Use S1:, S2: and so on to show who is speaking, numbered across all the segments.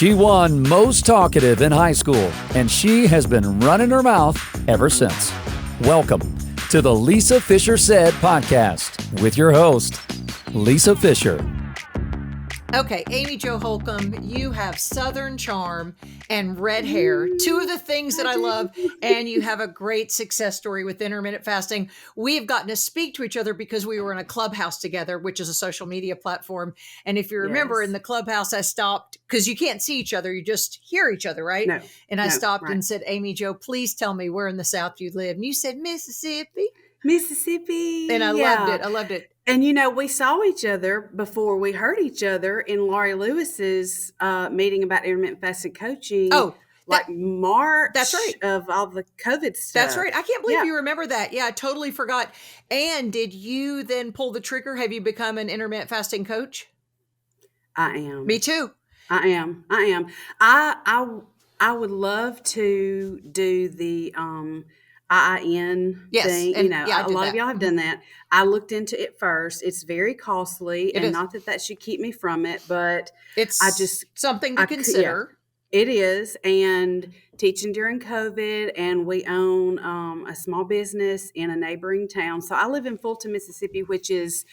S1: She won most talkative in high school, and she has been running her mouth ever since. Welcome to the Lisa Fisher Said podcast with your host, Lisa Fisher.
S2: Okay, Amy Jo Holcomb, you have Southern charm and red hair, two of the things that I love, and you have a great success story with intermittent fasting. We've gotten to speak to each other because we were in a clubhouse together, which is a social media platform. And if you remember in the clubhouse, I stopped because you can't see each other. You just hear each other, right?
S3: No,
S2: and I stopped and said, Amy Jo, please tell me where in the South you live. And you said, Mississippi. And I loved it. I loved it.
S3: And, we saw each other before we heard each other in Laurie Lewis's meeting about intermittent fasting coaching.
S2: Oh,
S3: March.
S2: That's right.
S3: Of all the COVID stuff.
S2: That's right. I can't believe you remember that. Yeah, I totally forgot. And did you then pull the trigger? Have you become an intermittent fasting coach?
S3: I am.
S2: Me too.
S3: I am. I would love to do the IIN thing.
S2: And,
S3: a lot of y'all have done that. I looked into it first. It's very costly, and not that should keep me from it, but
S2: it's something to consider.
S3: It is, and teaching during COVID, and we own a small business in a neighboring town. So I live in Fulton, Mississippi, which is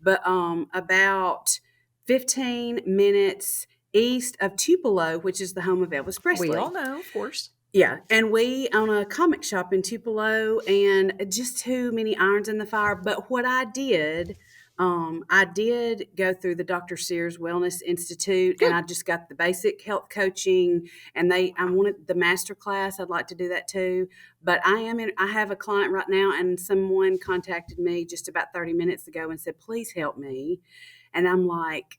S3: about 15 minutes east of Tupelo, which is the home of Elvis Presley.
S2: We all know, of course.
S3: Yeah, and we own a comic shop in Tupelo, and just too many irons in the fire. But what I did go through the Dr. Sears Wellness Institute, and I just got the basic health coaching, and I wanted the master class. I'd like to do that too. But I have a client right now, and someone contacted me just about 30 minutes ago and said, please help me. And I'm like,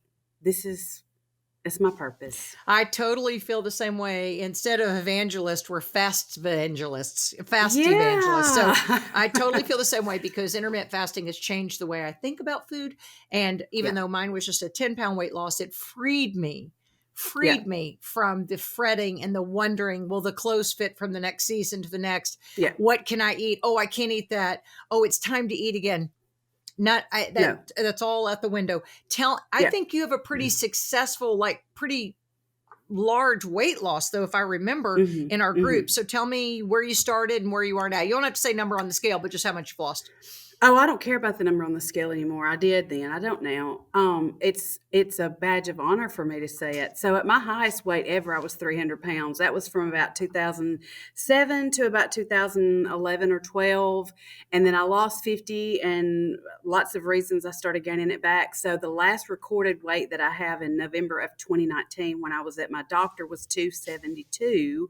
S3: it's my purpose.
S2: I totally feel the same way. Instead of evangelist, we're fast evangelists. So I totally feel the same way because intermittent fasting has changed the way I think about food. And even though mine was just a 10-pound weight loss, it freed me from the fretting and the wondering, will the clothes fit from the next season to the next?
S3: Yeah.
S2: What can I eat? Oh, I can't eat that. Oh, it's time to eat again. That's all out the window. I think you have a pretty successful, pretty large weight loss, though, if I remember in our group. So tell me where you started and where you are now. You don't have to say number on the scale, but just how much you've lost.
S3: Oh, I don't care about the number on the scale anymore. I did then. I don't now. It's a badge of honor for me to say it. So at my highest weight ever, I was 300 pounds. That was from about 2007 to about 2011 or 12. And then I lost 50, and lots of reasons I started gaining it back. So the last recorded weight that I have in November of 2019 when I was at my doctor was 272.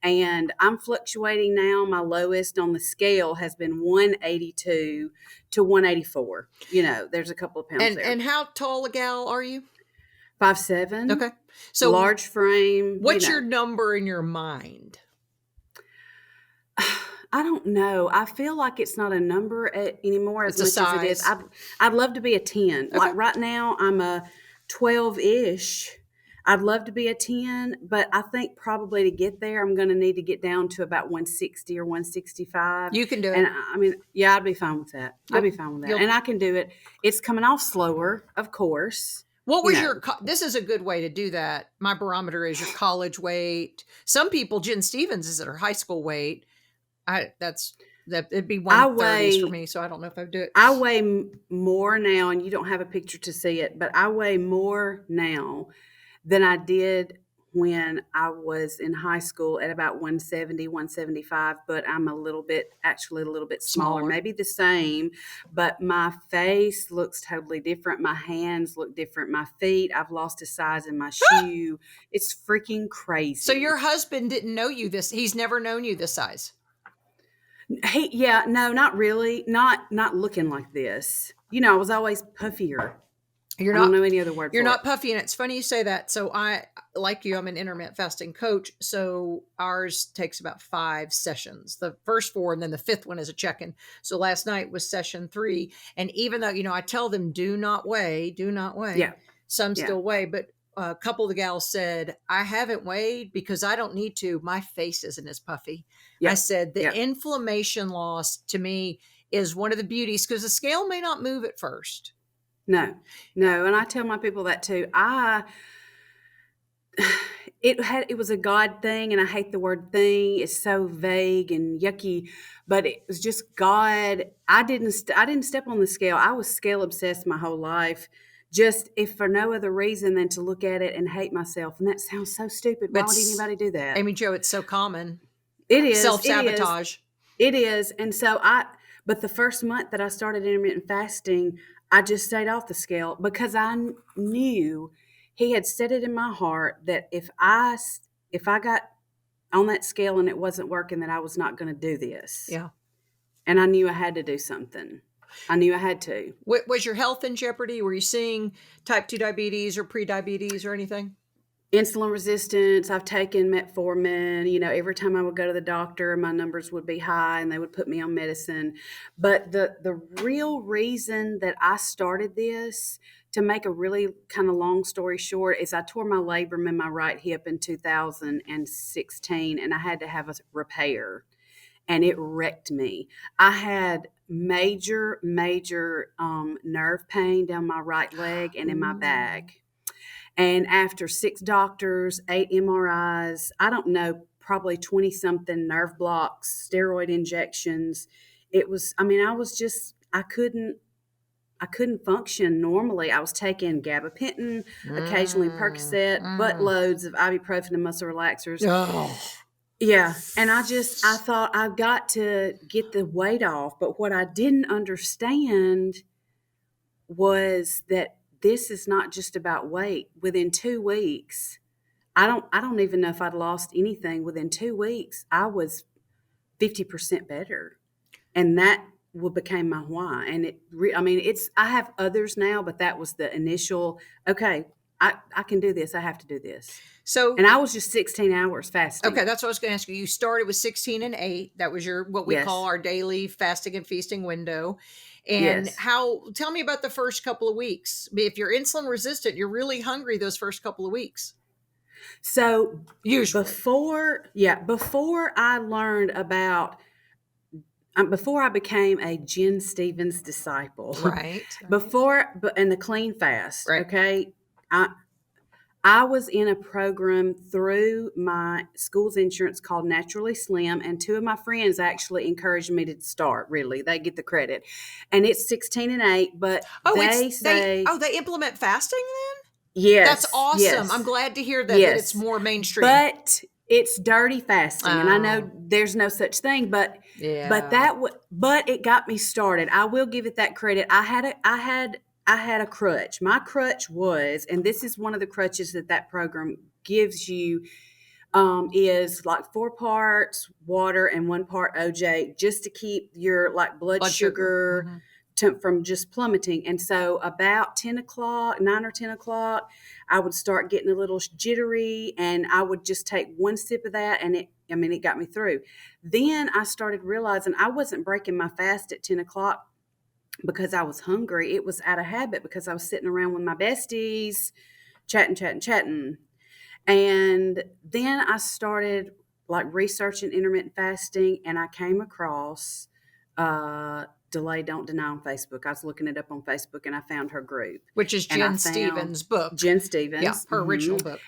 S3: And I'm fluctuating now. My lowest on the scale has been 182 to 184. There's a couple of pounds there.
S2: And how tall a gal are you?
S3: 5'7".
S2: Okay. So
S3: large frame.
S2: What's your number in your mind?
S3: I don't know. I feel like it's not a number anymore as much as it is. I'd love to be a 10. Okay. Like right now I'm a 12-ish. I'd love to be a 10, but I think probably to get there, I'm going to need to get down to about 160 or 165.
S2: You can do it.
S3: And I'd be fine with that. I'd be fine with that. And I can do it. It's coming off slower, of course.
S2: What was this is a good way to do that. My barometer is your college weight. Some people, Jen Stevens is at her high school weight. It'd be 130s for me, so I don't know if I'd do it.
S3: I weigh more now, and you don't have a picture to see it, but I weigh more now than I did when I was in high school at about 170, 175, but I'm a little bit smaller, maybe the same, but my face looks totally different. My hands look different. My feet, I've lost a size in my shoe. It's freaking crazy.
S2: So your husband didn't know you he's never known you this size?
S3: No, not really. Not looking like this. I was always puffier. I don't know any other word.
S2: You're not puffy, and it's funny you say that. So I'm an intermittent fasting coach. So ours takes about 5 sessions. The first 4, and then the 5th one is a check-in. So last night was session 3, and even though I tell them do not weigh. Yeah. Some still weigh, but a couple of the gals said, I haven't weighed because I don't need to. My face isn't as puffy. Yeah. I said the inflammation loss to me is one of the beauties because the scale may not move at first.
S3: No. And I tell my people that too. it was a God thing, and I hate the word thing. It's so vague and yucky, but it was just God. I didn't step on the scale. I was scale obsessed my whole life, just if for no other reason than to look at it and hate myself. And that sounds so stupid. Why
S2: But
S3: would anybody do that?
S2: Amy Jo, it's so common.
S3: It is.
S2: Self-sabotage.
S3: It is. And so but the first month that I started intermittent fasting, I just stayed off the scale because I knew he had set it in my heart that if I got on that scale and it wasn't working, that I was not going to do this.
S2: Yeah.
S3: And I knew I had to do something. I knew I had to.
S2: Was your health in jeopardy? Were you seeing type 2 diabetes or pre-diabetes or anything?
S3: Insulin resistance. I've taken metformin. Every time I would go to the doctor, my numbers would be high and they would put me on medicine. But the real reason that I started this, to make a really kind of long story short, is I tore my labrum in my right hip in 2016, and I had to have a repair, and it wrecked me. I had major nerve pain down my right leg and in my back. And after 6 doctors, 8 MRIs, I don't know, probably 20 something nerve blocks, steroid injections, I couldn't function normally. I was taking gabapentin, occasionally Percocet, buttloads of ibuprofen and muscle relaxers.
S2: Oh.
S3: Yeah. And I thought I've got to get the weight off. But what I didn't understand was that this is not just about weight. Within 2 weeks, I don't even know if I'd lost anything. Within 2 weeks, I was 50% better. And that became my why. And I have others now, but that was the initial, okay, I can do this. I have to do this. And I was just 16 hours fasting.
S2: Okay, that's what I was going to ask you. You started with 16 and 8. That was what we call our daily fasting and feasting window. And tell me about the first couple of weeks. If you're insulin resistant, you're really hungry those first couple of weeks.
S3: So
S2: usually
S3: before I learned about, before I became a Jen Stevens disciple,
S2: right?
S3: And the clean fast,
S2: right.
S3: Okay, I was in a program through my school's insurance called Naturally Slim, and 2 of my friends actually encouraged me to start. Really, they get the credit, and it's 16 and 8. But they
S2: implement fasting then.
S3: Yes,
S2: that's awesome.
S3: Yes.
S2: I'm glad to hear that, that it's more mainstream.
S3: But it's dirty fasting, and I know there's no such thing. But but it got me started. I will give it that credit. I had a crutch. My crutch was, and this is one of the crutches that program gives you, is like 4 parts water and 1 part OJ, just to keep your blood sugar from just plummeting. And so about 9 or 10 o'clock, I would start getting a little jittery, and I would just take 1 sip of that, and it got me through. Then I started realizing I wasn't breaking my fast at 10 o'clock because I was hungry. It was out of habit because I was sitting around with my besties, chatting. And then I started researching intermittent fasting, and I came across Delay Don't Deny on Facebook. I was looking it up on Facebook, and I found her group.
S2: Which is Jen Stevens' book.
S3: Jen Stevens.
S2: Yeah, her original book.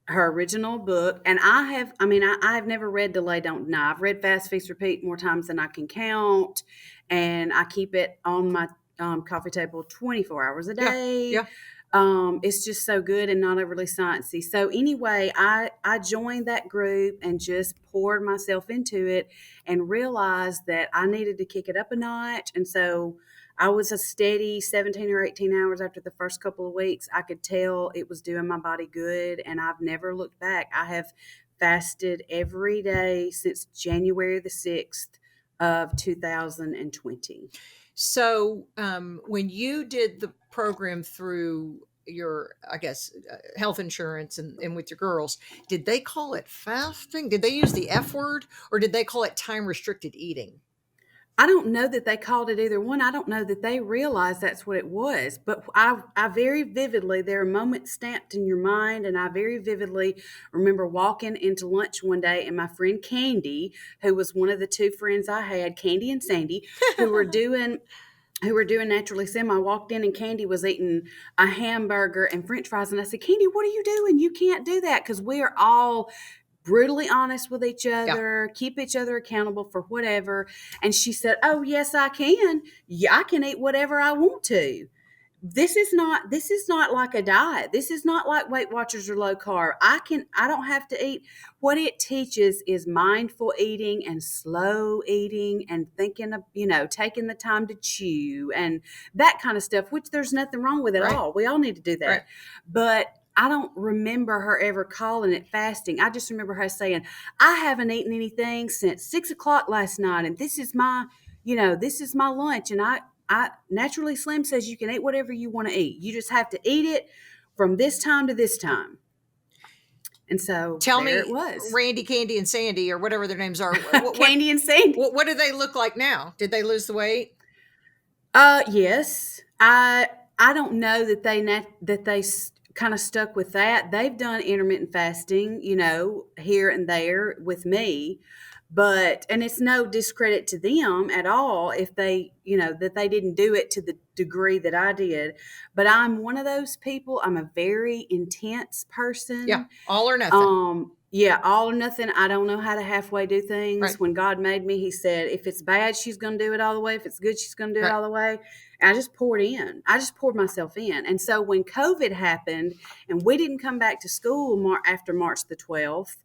S3: Her original book. And I've never read Delay Don't Deny. I've read Fast, Feast, Repeat more times than I can count. And I keep it on my coffee table 24 hours a day.
S2: Yeah.
S3: It's just so good and not overly sciencey. So anyway, I joined that group and just poured myself into it and realized that I needed to kick it up a notch. And so I was a steady 17 or 18 hours after the first couple of weeks. I could tell it was doing my body good, and I've never looked back. I have fasted every day since January the 6th of 2020.
S2: So when you did the program through your, health insurance and with your girls, did they call it fasting? Did they use the F word, or did they call it time restricted eating?
S3: I don't know that they called it either one. I don't know that they realized that's what it was. But I very vividly, there are moments stamped in your mind, and I very vividly remember walking into lunch one day, and my friend Candy, who was one of the 2 friends I had, Candy and Sandy, who were doing who were doing Naturally Slim. I walked in and Candy was eating a hamburger and French fries. And I said, Candy, what are you doing? You can't do that, because we are all brutally honest with each other, keep each other accountable for whatever. And she said, oh, yes, I can. Yeah, I can eat whatever I want to. This is not like a diet. This is not like Weight Watchers or low carb. I don't have to eat. What it teaches is mindful eating and slow eating and thinking of, taking the time to chew and that kind of stuff, which there's nothing wrong with at all. We all need to do that. Right. But I don't remember her ever calling it fasting. I just remember her saying, I haven't eaten anything since 6:00 last night. And this is my lunch. And I Naturally Slim says you can eat whatever you want to eat. You just have to eat it from this time to this time. And so
S2: tell me,
S3: it was.
S2: Randy, Candy, and Sandy, or whatever their names are.
S3: Candy and Sandy.
S2: What do they look like now? Did they lose the weight?
S3: Yes. I don't know that they kind of stuck with that. They've done intermittent fasting, here and there with me. And it's no discredit to them at all if they, that they didn't do it to the degree that I did. But I'm one of those people. I'm a very intense person.
S2: Yeah. All or nothing.
S3: All or nothing. I don't know how to halfway do things. Right. When God made me, he said, if it's bad, she's going to do it all the way. If it's good, she's going to do it all the way. And I just poured in. I just poured myself in. And so when COVID happened and we didn't come back to school after March the 12th,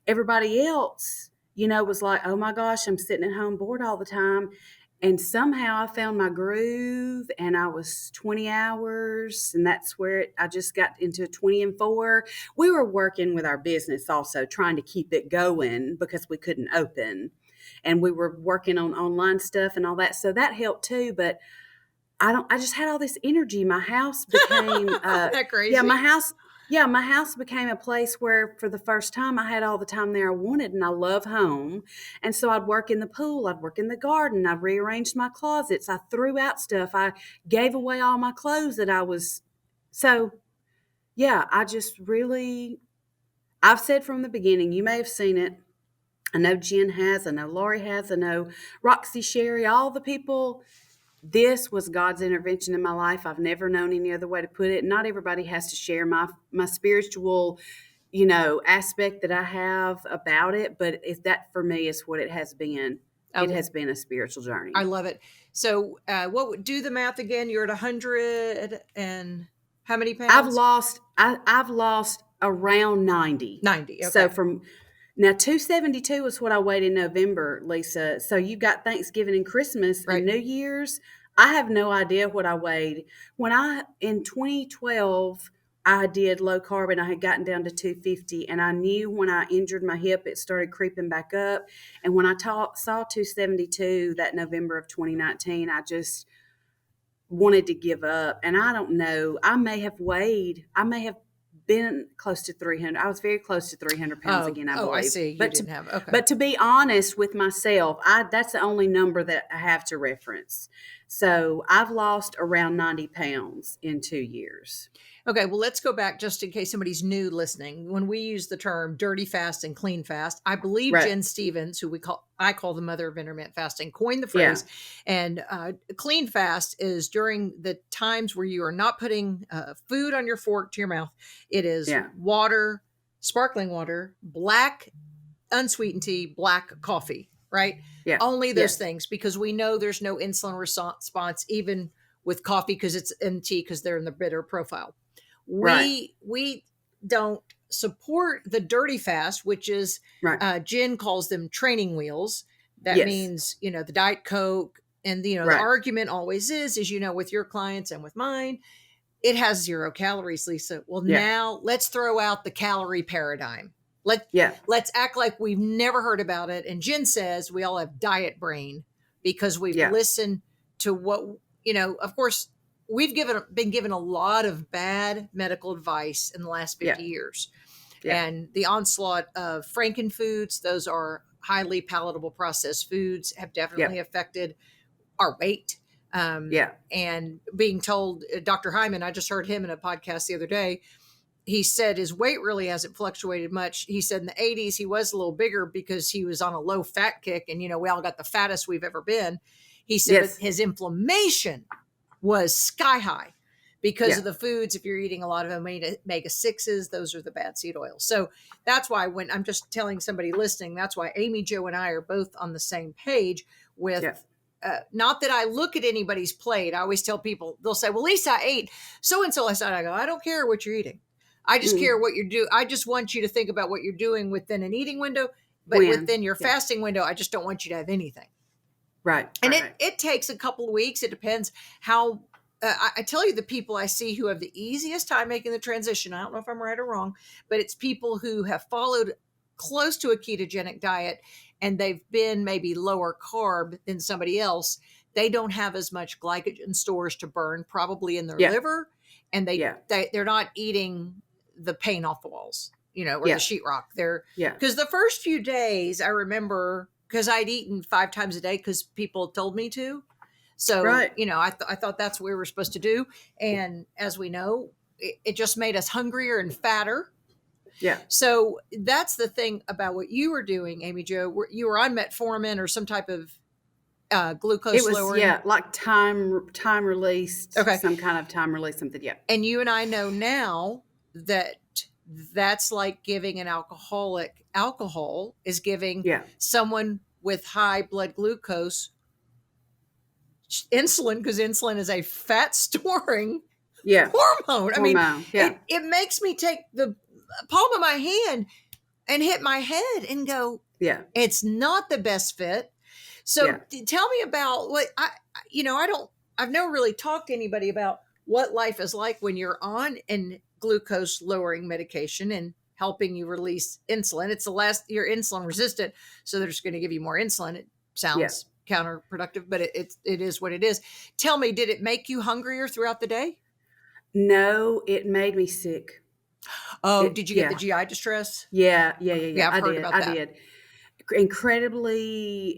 S3: everybody else, was like, oh my gosh, I'm sitting at home bored all the time. And somehow I found my groove, and I was 20 hours. And that's where I just got into 20 and 4. We were working with our business also, trying to keep it going because we couldn't open. And we were working on online stuff and all that. So that helped too. But I just had all this energy. My house became,
S2: that crazy?
S3: My house became a place where for the first time I had all the time there I wanted, and I love home. And so I'd work in the pool, I'd work in the garden, I rearranged my closets, I threw out stuff, I gave away all my clothes that I just really, I've said from the beginning, you may have seen it. I know Jen has, I know Lori has, I know Roxy, Sherry, all the people. This was God's intervention in my life. I've never known any other way to put it. Not everybody has to share my spiritual, aspect that I have about it. But that for me is what it has been. It has been a spiritual journey.
S2: I love it. So do the math again? You're at 100 and how many pounds?
S3: I've lost around 90.
S2: 90. Okay.
S3: So now 272 was what I weighed in November, Lisa. So you got Thanksgiving and Christmas and New Year's. I have no idea what I weighed. In 2012, I did low carb and I had gotten down to 250, and I knew when I injured my hip, it started creeping back up. And when I saw 272 that November of 2019, I just wanted to give up. And I don't know, I may have been close to 300. I was very close to 300 pounds again, I believe.
S2: I see. Okay.
S3: But to be honest with myself, that's the only number that I have to reference. So I've lost around 90 pounds in 2 years.
S2: Okay, well, let's go back just in case somebody's new listening. When we use the term dirty fast and clean fast, I believe Jen Stevens, who I call the mother of intermittent fasting, coined the phrase. Yeah. And clean fast is during the times where you are not putting food on your fork to your mouth. It is water, sparkling water, black unsweetened tea, black coffee, right? Yeah. Only those things, because we know there's no insulin response even with coffee because it's in tea because they're in the bitter profile. We don't support the dirty fast, which is Jen calls them training wheels. That means, the Diet Coke and, the argument always is, with your clients and with mine, it has 0 calories, Lisa. Well, now let's throw out the calorie paradigm. Let's act like we've never heard about it. And Jen says we all have diet brain because we've listened to what, of course, we've been given a lot of bad medical advice in the last 50 years. Yeah. And the onslaught of frankenfoods, those are highly palatable processed foods, have definitely affected our weight. And being told, Dr. Hyman, I just heard him in a podcast the other day, he said his weight really hasn't fluctuated much. He said in the 80s, he was a little bigger because he was on a low fat kick. And, we all got the fattest we've ever been. He said
S3: Yes.
S2: but his inflammation was sky high because of the foods. If you're eating a lot of omega-6s, those are the bad seed oils. So that's why when I'm just telling somebody listening, that's why Amy Jo and I are both on the same page with, not that I look at anybody's plate. I always tell people, they'll say, well, Lisa, I ate so-and-so last night. I go, I don't care what you're eating. I just care what you're doing. I just want you to think about what you're doing within an eating window, but within your fasting window, I just don't want you to have anything.
S3: Right.
S2: And it takes a couple of weeks. It depends how, I tell you, the people I see who have the easiest time making the transition, I don't know if I'm right or wrong, but it's people who have followed close to a ketogenic diet and they've been maybe lower carb than somebody else. They don't have as much glycogen stores to burn probably in their liver. And they're not eating the paint off the walls, or the sheetrock. Because the first few days I remember, because I'd eaten 5 times a day because people told me to. So, I thought that's what we were supposed to do. And as we know, it just made us hungrier and fatter.
S3: Yeah.
S2: So that's the thing about what you were doing, Amy Jo. You were on metformin or some type of glucose lowering.
S3: Like time released.
S2: Okay.
S3: Some kind of time release something. Yeah.
S2: And you and I know now that that's like giving an alcoholic. Alcohol is giving someone with high blood glucose insulin, because insulin is a fat storing hormone. I mean, it makes me take the palm of my hand and hit my head and go, it's not the best fit. So tell me about what I've never really talked to anybody about what life is like when you're on an glucose lowering medication and helping you release insulin. It's you're insulin resistant, so they're just going to give you more insulin. It sounds counterproductive, but it is what it is. Tell me, did it make you hungrier throughout the day?
S3: No, it made me sick.
S2: Oh, did you get the GI distress?
S3: Yeah.
S2: I've heard about that.
S3: I did. Incredibly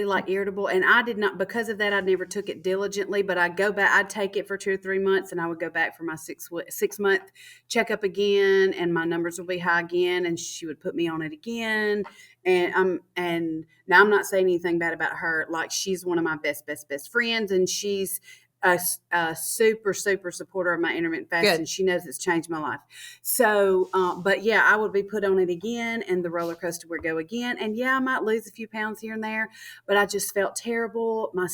S3: like irritable. And I did not, because of that, I never took it diligently, but I'd go back, I'd take it for 2 or 3 months and I would go back for my 6-month checkup again. And my numbers would be high again. And she would put me on it again. And now I'm not saying anything bad about her. Like, she's one of my best friends, and she's a super supporter of my intermittent fasting.
S2: Good.
S3: She knows it's changed my life. So, but I would be put on it again, and the roller coaster would go again. And I might lose a few pounds here and there, but I just felt terrible. My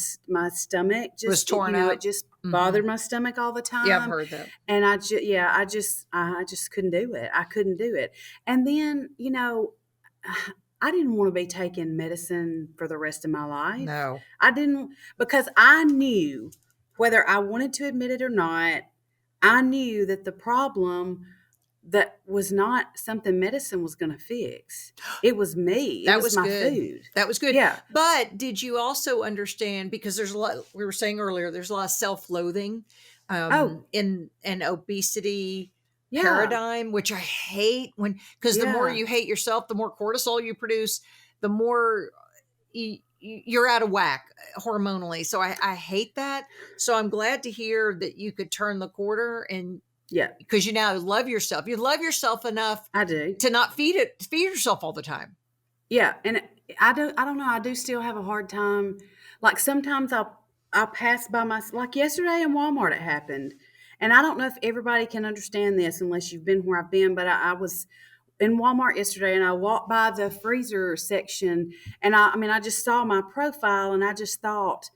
S3: stomach just
S2: was torn up.
S3: It just bothered my stomach all the time.
S2: Yeah, I've heard that.
S3: And I just couldn't do it. I couldn't do it. And then, I didn't want to be taking medicine for the rest of my life.
S2: No,
S3: I didn't, because I knew, whether I wanted to admit it or not, I knew that the problem that was not something medicine was going to fix. It was me. It was my food.
S2: That was good.
S3: Yeah.
S2: But did you also understand, because there's a lot, we were saying earlier, there's a lot of self-loathing in an obesity paradigm, which I hate, because the more you hate yourself, the more cortisol you produce, the more you're out of whack hormonally. So I hate that. So I'm glad to hear that you could turn the corner, and because you now love yourself. You love yourself enough.
S3: I do.
S2: To not feed yourself all the time.
S3: Yeah. And I don't know. I do still have a hard time. Like, sometimes I'll pass by like yesterday in Walmart, it happened. And I don't know if everybody can understand this unless you've been where I've been, but I was in Walmart yesterday, and I walked by the freezer section, and I just saw my profile, and I just thought,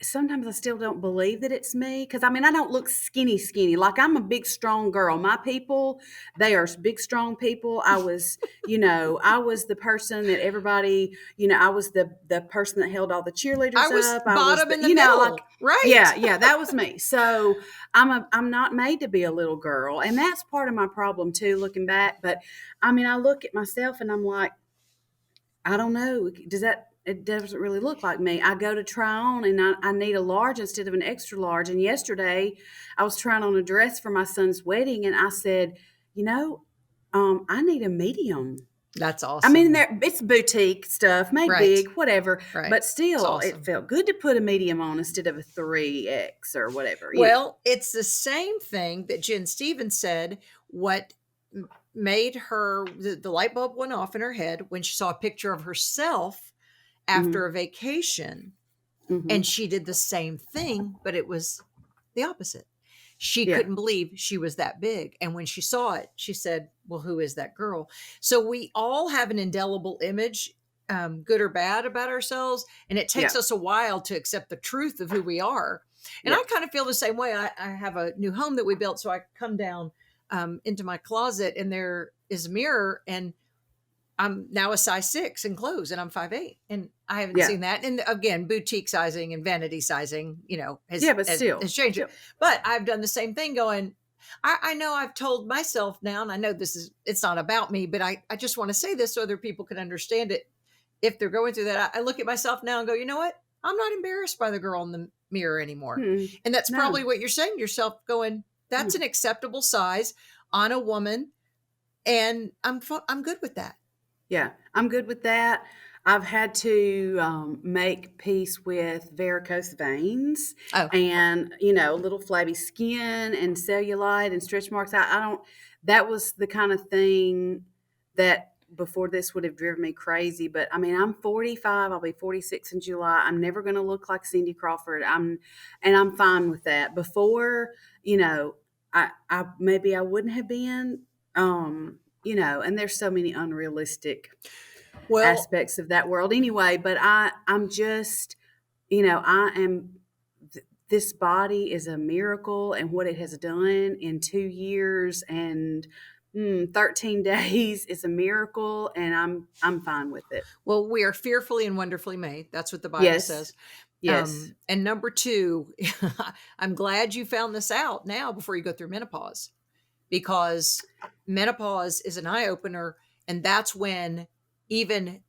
S3: sometimes I still don't believe that it's me. Cause I don't look skinny. Like, I'm a big, strong girl. My people, they are big, strong people. I was, I was the person that everybody, I was the person that held all the cheerleaders up.
S2: I was bottom in the middle. Right.
S3: Yeah. That was me. So I'm not made to be a little girl. And that's part of my problem too, looking back. But I look at myself and I'm like, I don't know. It doesn't really look like me. I go to try on, and I need a large instead of an extra large. And yesterday I was trying on a dress for my son's wedding, and I said, I need a medium.
S2: That's awesome.
S3: It's boutique stuff, made big, whatever. Right. But still, awesome. It felt good to put a medium on instead of a 3X or whatever.
S2: Well, it's the same thing that Jen Stevens said. What made her, the light bulb went off in her head when she saw a picture of herself after a vacation.
S3: Mm-hmm.
S2: And she did the same thing, but it was the opposite. She
S3: Yeah.
S2: couldn't believe she was that big. And when she saw it, she said, well, who is that girl? So we all have an indelible image, good or bad, about ourselves. And it takes
S3: Yeah.
S2: us a while to accept the truth of who we are. And
S3: Yeah.
S2: I kind of feel the same way. I have a new home that we built. So I come down into my closet and there is a mirror, and I'm now a size 6 in clothes, and I'm 5'8", and I haven't
S3: Yeah.
S2: seen that. And again, boutique sizing and vanity sizing, has
S3: Yeah, but still.
S2: changed it. But I've done the same thing going, I know I've told myself now, and I know it's not about me, but I just want to say this so other people can understand it. If they're going through that, I look at myself now and go, you know what? I'm not embarrassed by the girl in the mirror anymore.
S3: Mm-mm.
S2: And that's
S3: No.
S2: probably what you're saying to yourself, going, that's an acceptable size on a woman. And I'm good with that.
S3: Yeah, I'm good with that. I've had to make peace with varicose veins and, a little flabby skin and cellulite and stretch marks. I don't, that was the kind of thing that before this would have driven me crazy. But I mean, I'm 45, I'll be 46 in July. I'm never going to look like Cindy Crawford. I'm fine with that. Before, I maybe I wouldn't have been, and there's so many unrealistic aspects of that world anyway, but I'm just, this body is a miracle, and what it has done in 2 years and 13 days is a miracle, and I'm fine with it.
S2: Well, we are fearfully and wonderfully made. That's what the Bible says.
S3: Yes.
S2: And number 2, I'm glad you found this out now before you go through menopause, because menopause is an eye opener. And that's when even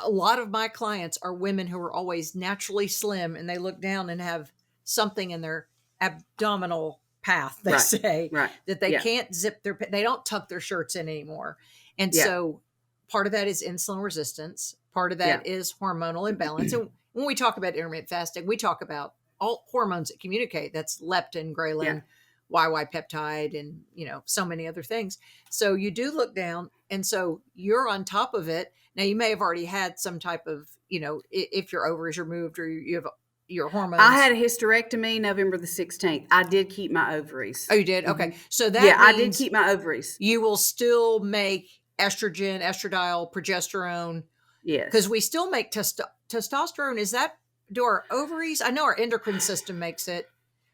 S2: a lot of my clients are women who are always naturally slim, and they look down and have something in their abdominal path, they say, that they can't zip they don't tuck their shirts in anymore. And so part of that is insulin resistance. Part of that is hormonal imbalance. And when we talk about intermittent fasting, we talk about all hormones that communicate. That's leptin, ghrelin, YY peptide, and, so many other things. So you do look down, and so you're on top of it. Now, you may have already had some type of, if your ovaries are moved or you have your hormones.
S3: I had a hysterectomy November the 16th. I did keep my ovaries.
S2: Oh, you did? Okay.
S3: Mm-hmm.
S2: So that means
S3: I did keep my ovaries.
S2: You will still make estrogen, estradiol, progesterone.
S3: Yes.
S2: Because we still make testosterone. Do our ovaries? I know our endocrine system makes it,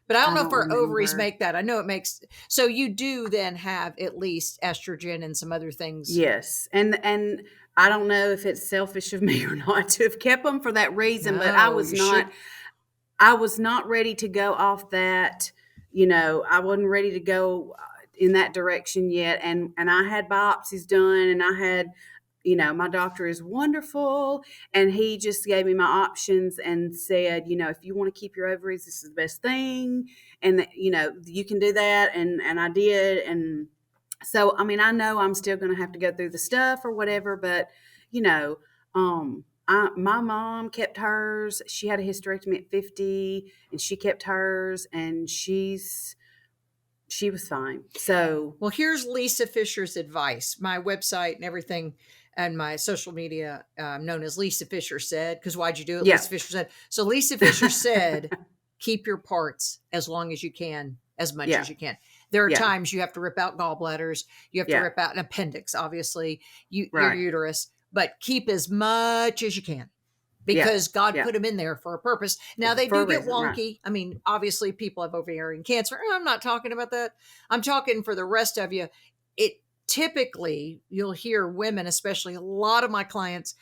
S2: but I don't know if our ovaries make that. I know it makes. So you do then have at least estrogen and some other things.
S3: Yes. And I don't know if it's selfish of me or not to have kept them for that reason, but I was not ready to go off that. I wasn't ready to go in that direction yet. And I had biopsies done, and I had, my doctor is wonderful, and he just gave me my options and said, if you want to keep your ovaries, this is the best thing. And you can do that. And I did. And so, I mean, I know I'm still going to have to go through the stuff or whatever, but my mom kept hers. She had a hysterectomy at 50, and she kept hers, and she was fine. So,
S2: well, here's Lisa Fisher's advice. My website and everything, and my social media, known as Lisa Fisher Said, because why'd you do it?
S3: Yeah.
S2: Lisa Fisher Said. So Lisa Fisher said, keep your parts as long as you can, as much as you can. There are times you have to rip out gallbladders. You have to rip out an appendix, obviously, your uterus, but keep as much as you can, because God put them in there for a purpose. Now, they do get wonky. Right. I mean, obviously, people have ovarian cancer. I'm not talking about that. I'm talking for the rest of you. Typically, you'll hear women, especially a lot of my clients,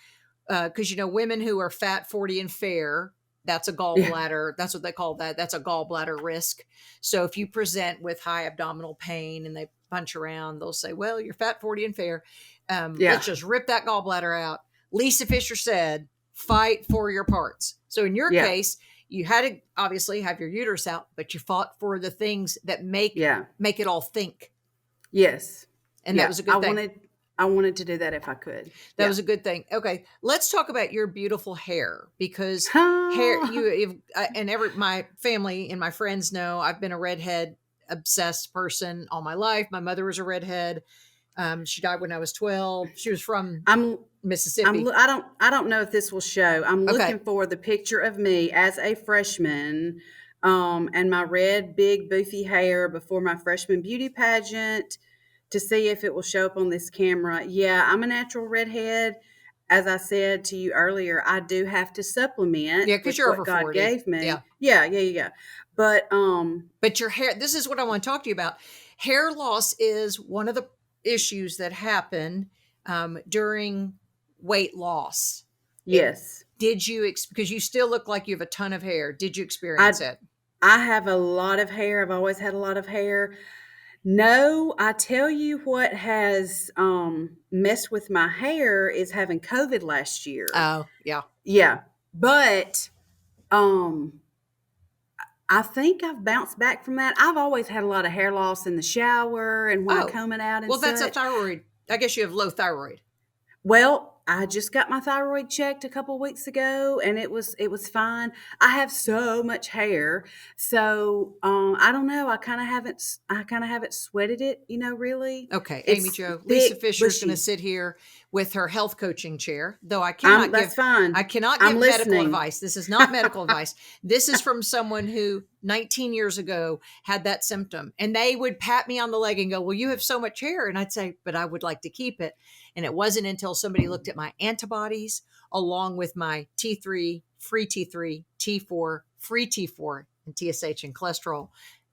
S2: because, women who are fat, 40 and fair, that's a gallbladder. That's what they call that. That's a gallbladder risk. So if you present with high abdominal pain and they punch around, they'll say, well, you're fat, 40 and fair. Let's just rip that gallbladder out. Lisa Fisher said, fight for your parts. So in your case, you had to obviously have your uterus out, but you fought for the things that make it all think.
S3: Yes.
S2: And that was a good thing.
S3: I wanted to do that if I could.
S2: That was a good thing. Okay, let's talk about your beautiful hair, because hair. My family and my friends know I've been a redhead obsessed person all my life. My mother was a redhead. She died when I was 12. She was from
S3: I'm
S2: Mississippi.
S3: I don't know if this will show. I'm
S2: Okay.
S3: looking for the picture of me as a freshman, and my red, big, boofy hair before my freshman beauty pageant to see if it will show up on this camera. Yeah, I'm a natural redhead. As I said to you earlier, I do have to supplement
S2: Yeah, because
S3: with
S2: you're
S3: what
S2: over
S3: God
S2: 40.
S3: gave me.
S2: Yeah.
S3: Yeah.
S2: But your hair, this is what I want to talk to you about. Hair loss is one of the issues that happen during weight loss.
S3: yes.
S2: Did you, because you still look like you have a ton of hair. Did you experience it?
S3: I have a lot of hair. I've always had a lot of hair. No, I tell you what has messed with my hair is having COVID last year.
S2: Oh, yeah.
S3: Yeah. But I think I've bounced back from that. I've always had a lot of hair loss in the shower and when I comb it out and
S2: well, that's a
S3: such.
S2: thyroid. I guess you have low thyroid.
S3: Well, I just got my thyroid checked a couple of weeks ago, and it was fine. I have so much hair, so I don't know. I kind of haven't sweated it, really.
S2: Okay,
S3: It's
S2: Amy Jo,
S3: thick,
S2: Lisa Fisher is going to
S3: bushy.
S2: sit here with her health coaching chair, though I cannot
S3: That's fine.
S2: I cannot
S3: I'm
S2: give medical
S3: listening.
S2: advice. This is not medical advice. This is from someone who 19 years ago had that symptom, and they would pat me on the leg and go, "Well, you have so much hair," and I'd say, "But I would like to keep it." And it wasn't until somebody looked at my antibodies along with my T3, free T3, T4, free T4, and TSH and cholesterol,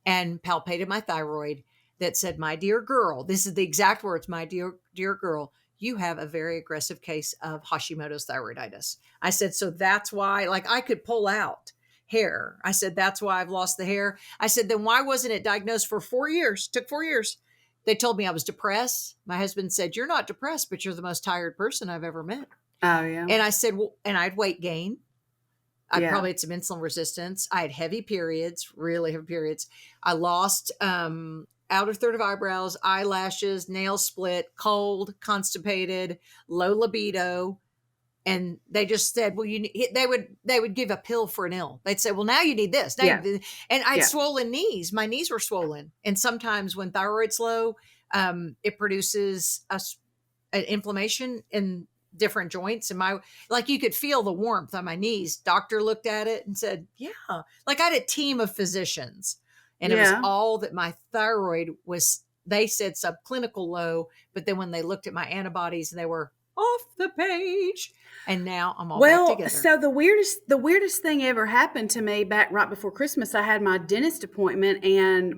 S2: and palpated my thyroid that said, "My dear girl," this is the exact words, "My dear girl, you have a very aggressive case of Hashimoto's thyroiditis." I said, "So that's why, like, I could pull out hair." I said, "That's why I've lost the hair." I said, "Then why wasn't it diagnosed for 4 years? Took 4 years." They told me I was depressed. My husband said, "You're not depressed, but you're the most tired person I've ever met."
S3: Oh yeah.
S2: And I said, "Well," and I had weight gain. I
S3: Yeah.
S2: probably had some insulin resistance. I had heavy periods, really heavy periods. I lost outer third of eyebrows, eyelashes, nails split, cold, constipated, low libido. And they just said, "Well, they would give a pill for an ill." They'd say, "Well, now you need this." Now
S3: Yeah.
S2: and I had
S3: Yeah.
S2: swollen knees. My knees were swollen. And sometimes when thyroid's low, it produces an inflammation in different joints. And like you could feel the warmth on my knees. Doctor looked at it and said, "Yeah." Like I had a team of physicians, and it was
S3: Yeah.
S2: all that my thyroid was, they said subclinical low, but then when they looked at my antibodies, they were off the page. And now I'm all back together.
S3: So the weirdest thing ever happened to me back right before Christmas. I had my dentist appointment, and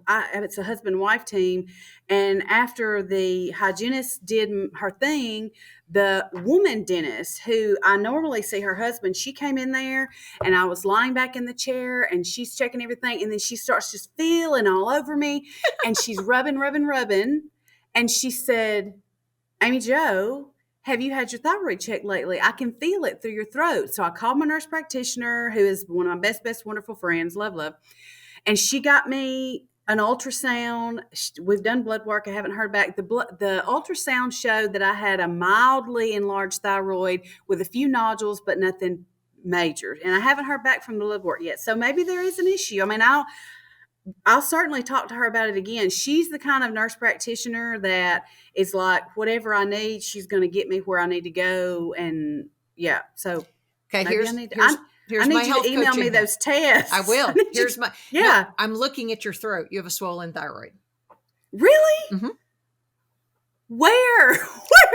S3: it's a husband-wife team. And after the hygienist did her thing, the woman dentist, who I normally see her husband, she came in there, and I was lying back in the chair, and she's checking everything, and then she starts just feeling all over me, and she's rubbing, and she said, "Amy Jo, have you had your thyroid checked lately? I can feel it through your throat." So I called my nurse practitioner, who is one of my best, wonderful friends, love. And she got me an ultrasound. We've done blood work. I haven't heard back. The ultrasound showed that I had a mildly enlarged thyroid with a few nodules, but nothing major. And I haven't heard back from the blood work yet. So maybe there is an issue. I mean, I'll certainly talk to her about it again. She's the kind of nurse practitioner that is like, whatever I need, she's going to get me where I need to go. And yeah, so
S2: okay,
S3: maybe
S2: here's
S3: I need
S2: my
S3: you
S2: health
S3: to email me
S2: coaching.
S3: those tests.
S2: I will. Here's my
S3: yeah.
S2: No, I'm looking at your throat. You have a swollen thyroid.
S3: Really?
S2: Mm-hmm.
S3: Where is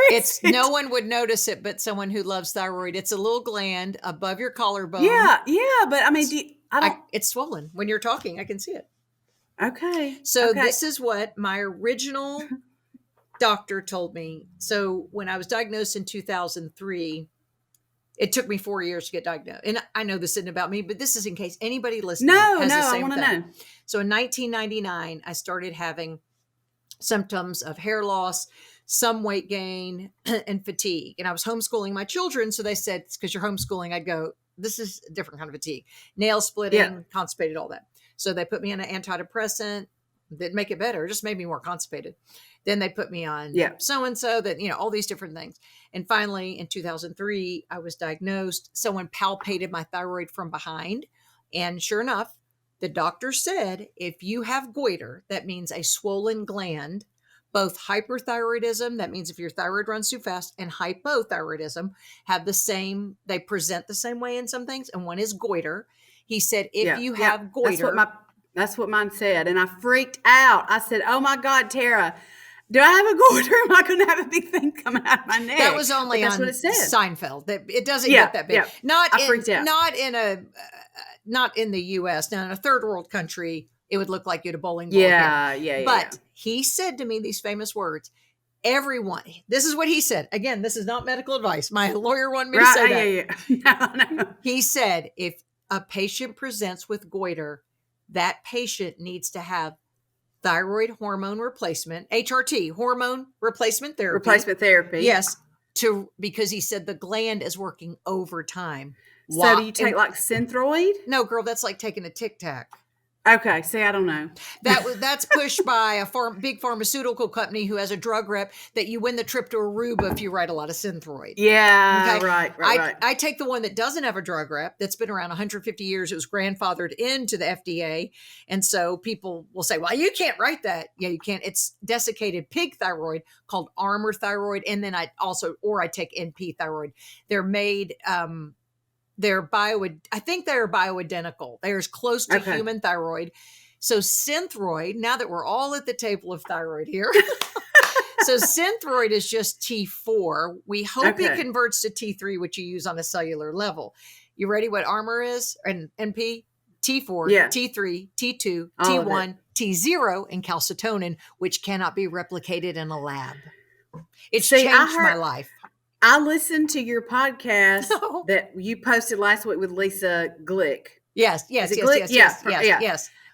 S2: It's
S3: it?
S2: no one would notice it, but someone who loves thyroid. It's a little gland above your collarbone.
S3: Yeah, but I mean,
S2: it's swollen. When you're talking, I can see it.
S3: Okay.
S2: So this is what my original doctor told me. So when I was diagnosed in 2003, it took me 4 years to get diagnosed. And I know this isn't about me, but this is in case anybody listening has the same
S3: I want to
S2: thing.
S3: know.
S2: So in 1999, I started having symptoms of hair loss, some weight gain, and fatigue. And I was homeschooling my children. So they said, because you're homeschooling, I'd go, this is a different kind of fatigue. Nail splitting, constipated, all that. So they put me on an antidepressant. Didn't make it better. It just made me more constipated. Then they put me on so-and-so, that, all these different things. And finally, in 2003, I was diagnosed. Someone palpated my thyroid from behind. And sure enough, the doctor said, if you have goiter, that means a swollen gland both hyperthyroidism, that means if your thyroid runs too fast, and hypothyroidism have the same, they present the same way in some things, and one is goiter. He said if you have goiter.
S3: That's what mine said. And I freaked out. I said, oh my God, Tara, do I have a goiter? Am I going to have a big thing coming out of my neck?
S2: That was only on Seinfeld. That it doesn't get that big.
S3: Yeah. I freaked out.
S2: Not in the U.S. Now in a third world country, it would look like you had a bowling ball. But he said to me these famous words. Everyone, this is what he said. Again, this is not medical advice. My lawyer wanted me to say that.
S3: No.
S2: He said, if a patient presents with goiter, that patient needs to have thyroid hormone replacement, HRT, hormone replacement therapy.
S3: Replacement therapy.
S2: Yes, because he said the gland is working overtime.
S3: So do you take like Synthroid?
S2: No, girl, that's like taking a Tic Tac.
S3: Okay, see, I don't know.
S2: That's pushed by a big pharmaceutical company who has a drug rep that you win the trip to Aruba if you write a lot of Synthroid.
S3: Yeah,
S2: okay?
S3: Right.
S2: I take the one that doesn't have a drug rep that's been around 150 years. It was grandfathered into the FDA. And so people will say, well, you can't write that. Yeah, you can't. It's desiccated pig thyroid called Armour thyroid. And then I take NP thyroid. They're made, I think they're bioidentical. They're as close to human thyroid. So Synthroid, now that we're all at the table of thyroid here, so Synthroid is just T4. We hope it converts to T3, which you use on a cellular level. You ready what Armour is? And NP? T4, T3, T2, T1, T0, and calcitonin, which cannot be replicated in a lab. It's changed my life.
S3: I listened to your podcast that you posted last week with Lisa Glick.
S2: Yes.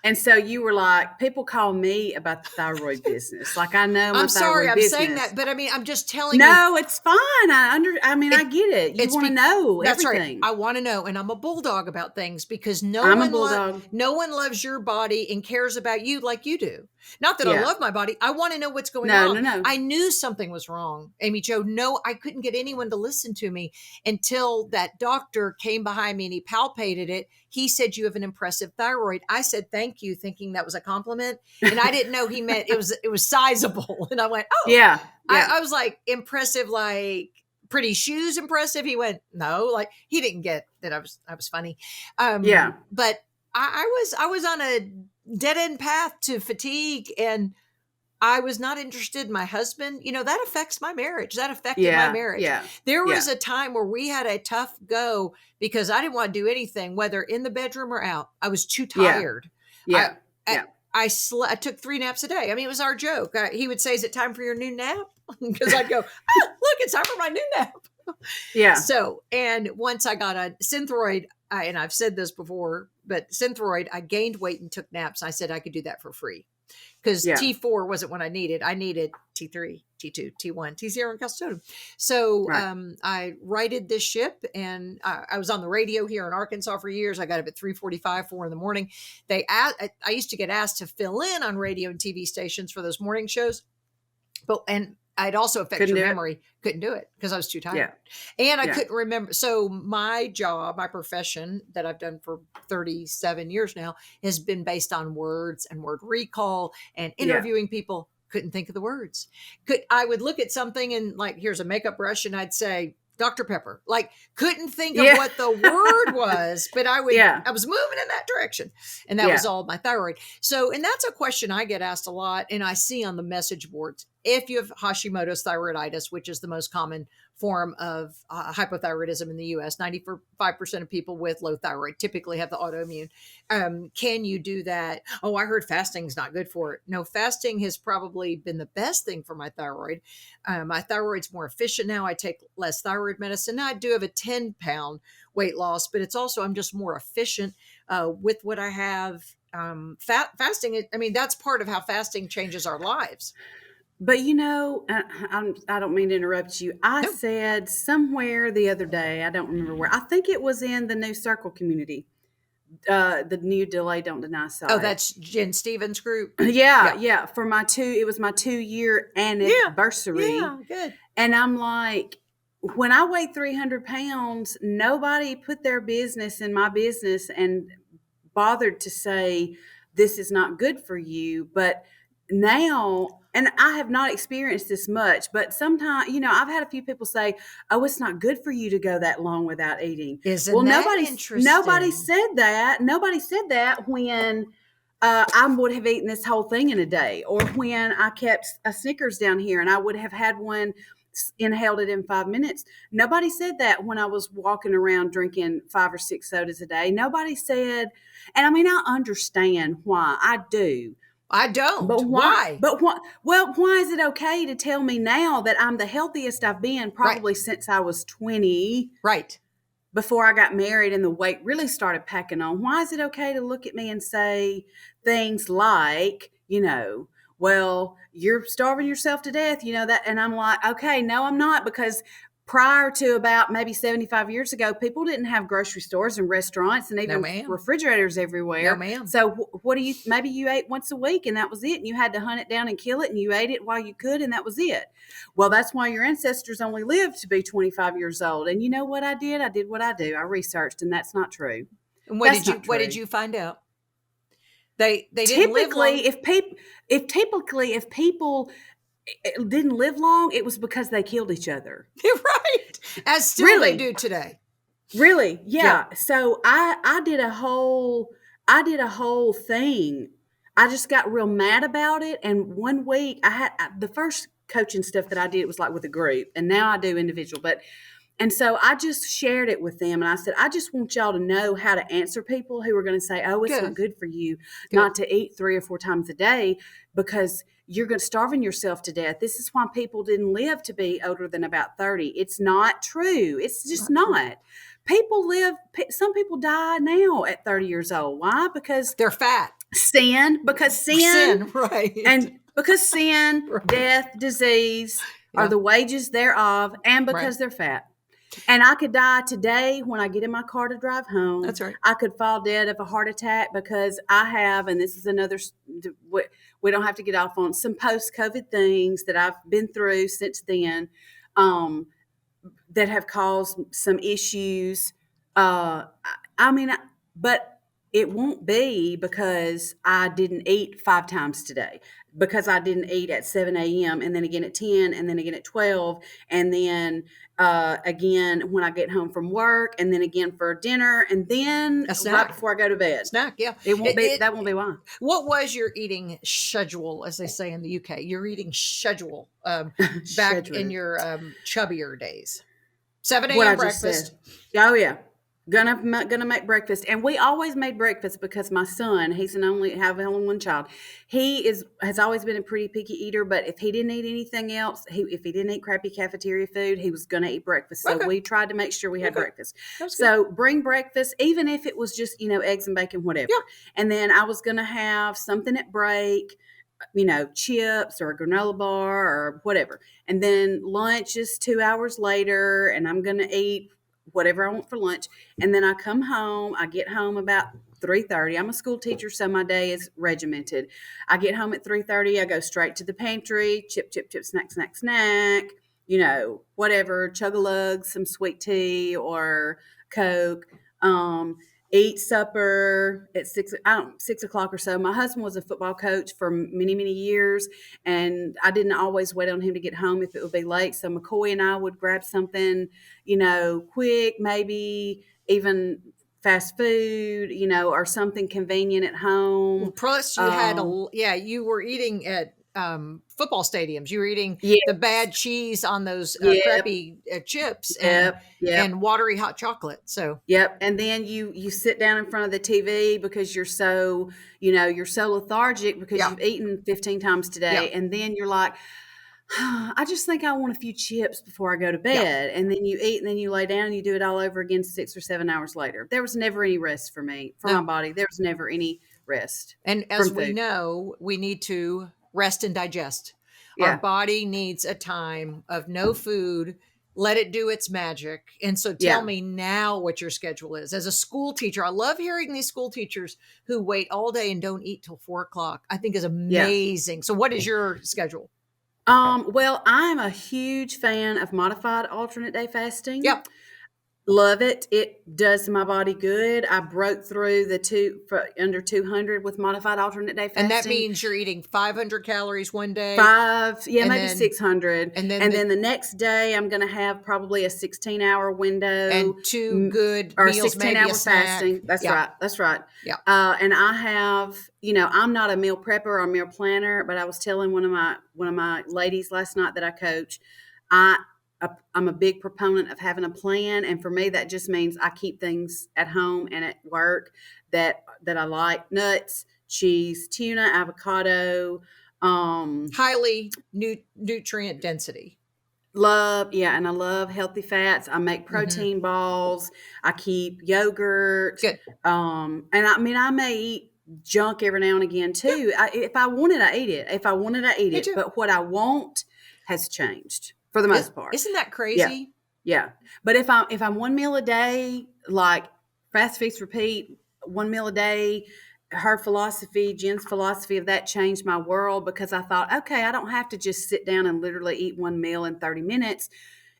S2: And
S3: so you were like, people call me about the thyroid business. Like I know my
S2: I'm sorry,
S3: I'm
S2: saying that, but I mean, I'm just telling you.
S3: No, it's fine. I get it. You want to know
S2: that's
S3: everything.
S2: Right. I want to know, and I'm a bulldog about things because no one loves your body and cares about you like you do. Not that I love my body. I want to know what's going on.
S3: No.
S2: I knew something was wrong, Amy Jo. No, I couldn't get anyone to listen to me until that doctor came behind me and he palpated it. He said, you have an impressive thyroid. I said, thank you, thinking that was a compliment. And I didn't know he meant it was sizable. And I went, oh, yeah. I was like, impressive, like pretty shoes impressive. He went, no, like he didn't get that I was funny. But I was on a dead end path to fatigue and I was not interested in my husband. You know, that affects my marriage. That affected my marriage. Yeah. There was a time where we had a tough go because I didn't want to do anything, whether in the bedroom or out. I was too tired. I took 3 naps a day. I mean, it was our joke. He would say, is it time for your new nap? Because I'd go, look, it's time for my new nap. Yeah. So, and once I got on Synthroid, and I've said this before, but Synthroid, I gained weight and took naps. I said I could do that for free because T4 wasn't what I needed. I needed T3, T2, T1, T0, and calcitonin. So I righted this ship, and I was on the radio here in Arkansas for years. I got up at 3:45, 4 in the morning. I used to get asked to fill in on radio and TV stations for those morning shows, and I'd also affect your memory. Couldn't do it because I was too tired. Yeah. And I couldn't remember. So my job, my profession that I've done for 37 years now has been based on words and word recall and interviewing people. Couldn't think of the words. I would look at something and like, here's a makeup brush and I'd say, Dr. Pepper, like couldn't think of what the word was, but I was moving in that direction. And that was all my thyroid. So, and that's a question I get asked a lot. And I see on the message boards, if you have Hashimoto's thyroiditis, which is the most common form of hypothyroidism in the US, 95% of people with low thyroid typically have the autoimmune. Can you do that? Oh, I heard fasting is not good for it. No, fasting has probably been the best thing for my thyroid. My thyroid's more efficient now. I take less thyroid medicine. Now I do have a 10-pound weight loss, but it's also, I'm just more efficient with what I have. Fasting, I mean, that's part of how fasting changes our lives.
S3: But, you know, I don't mean to interrupt you. I said somewhere the other day, I don't remember where, I think it was in the New Circle community, the new Delay Don't Deny side.
S2: Oh, that's Jen Stevens' group?
S3: Yeah. For it was my 2-year anniversary.
S2: Yeah, good.
S3: And I'm like, when I weighed 300 pounds, nobody put their business in my business and bothered to say, this is not good for you. But now, and I have not experienced this much, but sometimes, I've had a few people say, "Oh, it's not good for you to go that long without eating."
S2: Isn't that interesting?
S3: Nobody said that. Nobody said that when I would have eaten this whole thing in a day, or when I kept a Snickers down here and I would have had one, inhaled it in 5 minutes. Nobody said that when I was walking around drinking 5 or 6 sodas a day. Nobody said, and I mean, I understand why. I do.
S2: I don't.
S3: But
S2: why?
S3: But why? Well, why is it okay to tell me now that I'm the healthiest I've been probably since I was 20?
S2: Right.
S3: Before I got married and the weight really started packing on. Why is it okay to look at me and say things like, well, you're starving yourself to death, that, and I'm like, okay, no, I'm not, because prior to about maybe 75 years ago, people didn't have grocery stores and restaurants and even refrigerators everywhere.
S2: No, ma'am.
S3: So maybe you ate once a week and that was it. And you had to hunt it down and kill it and you ate it while you could and that was it. Well, that's why your ancestors only lived to be 25 years old. And you know what I did? I did what I do. I researched, and that's not true.
S2: And what did you find out? They didn't live long.
S3: If people didn't live long, it was because they killed each other.
S2: Right. As still they do today.
S3: Really? Yeah. So I did a whole thing. I just got real mad about it. And one week the first coaching stuff that I did, it was like with a group, and now I do individual, and so I just shared it with them. And I said, I just want y'all to know how to answer people who are going to say, oh, it's not good for you not to eat 3 or 4 times a day because you're going to starving yourself to death. This is why people didn't live to be older than about 30. It's not true. It's just not. Some people die now at 30 years old. Why? Because
S2: they're fat.
S3: Sin,
S2: right.
S3: And because sin, death, disease are the wages thereof, and because they're fat. And I could die today when I get in my car to drive home.
S2: That's right.
S3: I could fall dead of a heart attack because I have, and this is another, we don't have to get off on, some post-COVID things that I've been through since then that have caused some issues. But it won't be because I didn't eat 5 times today, because I didn't eat at 7 a.m. and then again at 10 and then again at 12 and then again when I get home from work and then again for dinner and then right before I go to bed.
S2: Snack, yeah.
S3: That won't be why.
S2: What was your eating schedule, as they say in the UK? Your eating schedule back in your chubbier days? 7 a.m. breakfast.
S3: Oh, yeah. Gonna make breakfast. And we always made breakfast because my son, he's only one child. He has always been a pretty picky eater, but if he didn't eat anything else, if he didn't eat crappy cafeteria food, he was gonna eat breakfast. So we tried to make sure we had breakfast. So bring breakfast, even if it was just, eggs and bacon, whatever. Yeah. And then I was gonna have something at break, chips or a granola bar or whatever. And then lunch is 2 hours later, and I'm gonna eat whatever I want for lunch. And then I come home. I get home about 3:30. I'm a school teacher, so my day is regimented. I get home at 3:30. I go straight to the pantry, chip, snack, whatever, chug-a-lug, some sweet tea or Coke, eat supper at 6 o'clock or so. My husband was a football coach for many, many years, and I didn't always wait on him to get home if it would be late. So McCoy and I would grab something, quick, maybe even fast food, or something convenient at home.
S2: Well, plus you had you were eating at football stadiums. You were eating the bad cheese on those crappy chips and watery hot chocolate. So
S3: and then you sit down in front of the TV because you're so lethargic because you've eaten 15 times today, and then you're like, I just think I want a few chips before I go to bed. And then you eat and then you lay down and you do it all over again 6 or 7 hours later. There was never any rest for me, my body. There was never any rest.
S2: And as we know, we need to rest and digest. Our body needs a time of no food. Let it do its magic. And so tell me now what your schedule is. As a school teacher, I love hearing these school teachers who wait all day and don't eat till 4 o'clock. I think is amazing. So what is your schedule?
S3: Well, I'm a huge fan of modified alternate day fasting.
S2: Yep.
S3: Love it. It does my body good. I broke through under 200 with modified alternate day fasting.
S2: And that means you're eating 500 calories one day.
S3: Maybe 600. And then the next day I'm going to have probably a 16-hour window.
S2: And 2 good
S3: or
S2: meals,
S3: 16-hour fasting. That's right. That's right.
S2: Yeah.
S3: And I have, I'm not a meal prepper or a meal planner, but I was telling one of my ladies last night that I coach, I'm a big proponent of having a plan. And for me, that just means I keep things at home and at work that I like: nuts, cheese, tuna, avocado,
S2: highly nutrient density.
S3: And I love healthy fats. I make protein balls. I keep yogurt.
S2: Good.
S3: And I may eat junk every now and again too. If I want it, I eat it. If I want it, I eat it. But what I want has changed for the most part.
S2: Isn't that crazy?
S3: Yeah. But if I'm one meal a day, like fast, feast, repeat, one meal a day, Jen's philosophy of that changed my world, because I thought, okay, I don't have to just sit down and literally eat one meal in 30 minutes.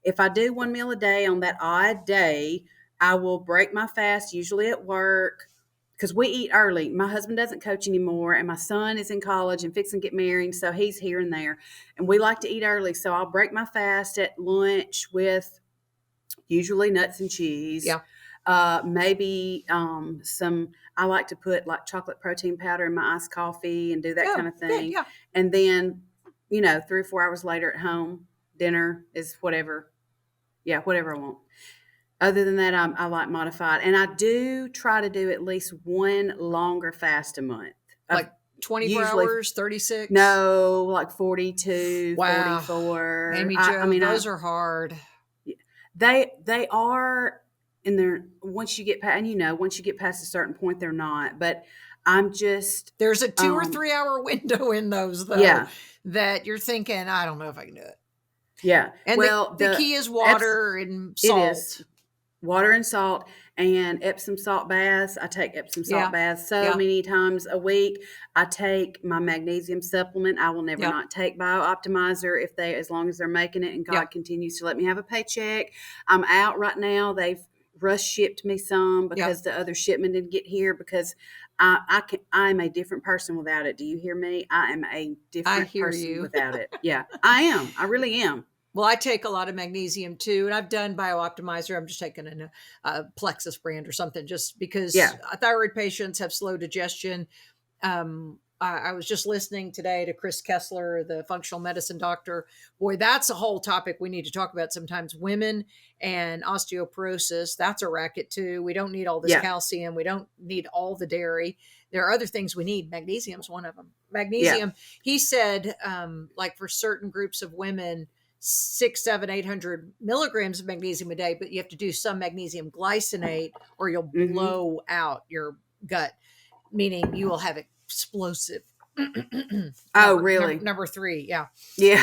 S3: If I do one meal a day on that odd day, I will break my fast, usually at work, because we eat early. My husband doesn't coach anymore, and my son is in college and fixing to get married, so he's here and there. And we like to eat early, so I'll break my fast at lunch with usually nuts and cheese.
S2: Yeah.
S3: Maybe I like to put like chocolate protein powder in my iced coffee and do that kind of thing.
S2: Yeah.
S3: And then, 3 or 4 hours later at home, dinner is whatever I want. Other than that, I like modified. And I do try to do at least one longer fast a month.
S2: Like 24 hours, 36?
S3: No, like 42,
S2: wow.
S3: 44.
S2: Amy Jo, those are hard.
S3: They are, and they're, once you get past a certain point, they're not. But I'm just...
S2: There's a 2 or 3 hour window in those, though, that you're thinking, I don't know if I can do it.
S3: Yeah.
S2: And the key is water and salt.
S3: It is. Water and salt, and Epsom salt baths. I take Epsom salt baths many times a week. I take my magnesium supplement. I will never not take BioOptimizer as long as they're making it, and God continues to let me have a paycheck. I'm out right now. They've rush shipped me some because the other shipment didn't get here, because I'm a different person without it. Do you hear me? I am a different person without it. Yeah, I am. I really am.
S2: Well, I take a lot of magnesium too, and I've done BioOptimizer. I'm just taking a Plexus brand or something, just because thyroid patients have slow digestion. I was just listening today to Chris Kessler, the functional medicine doctor. Boy, that's a whole topic we need to talk about sometimes. Women and osteoporosis, that's a racket too. We don't need all this calcium. We don't need all the dairy. There are other things we need. Magnesium's one of them. Magnesium, he said, like for certain groups of women, 600, 700, 800 milligrams of magnesium a day, but you have to do some magnesium glycinate or you'll blow out your gut, meaning you will have explosive.
S3: Really?
S2: Number 3. Yeah.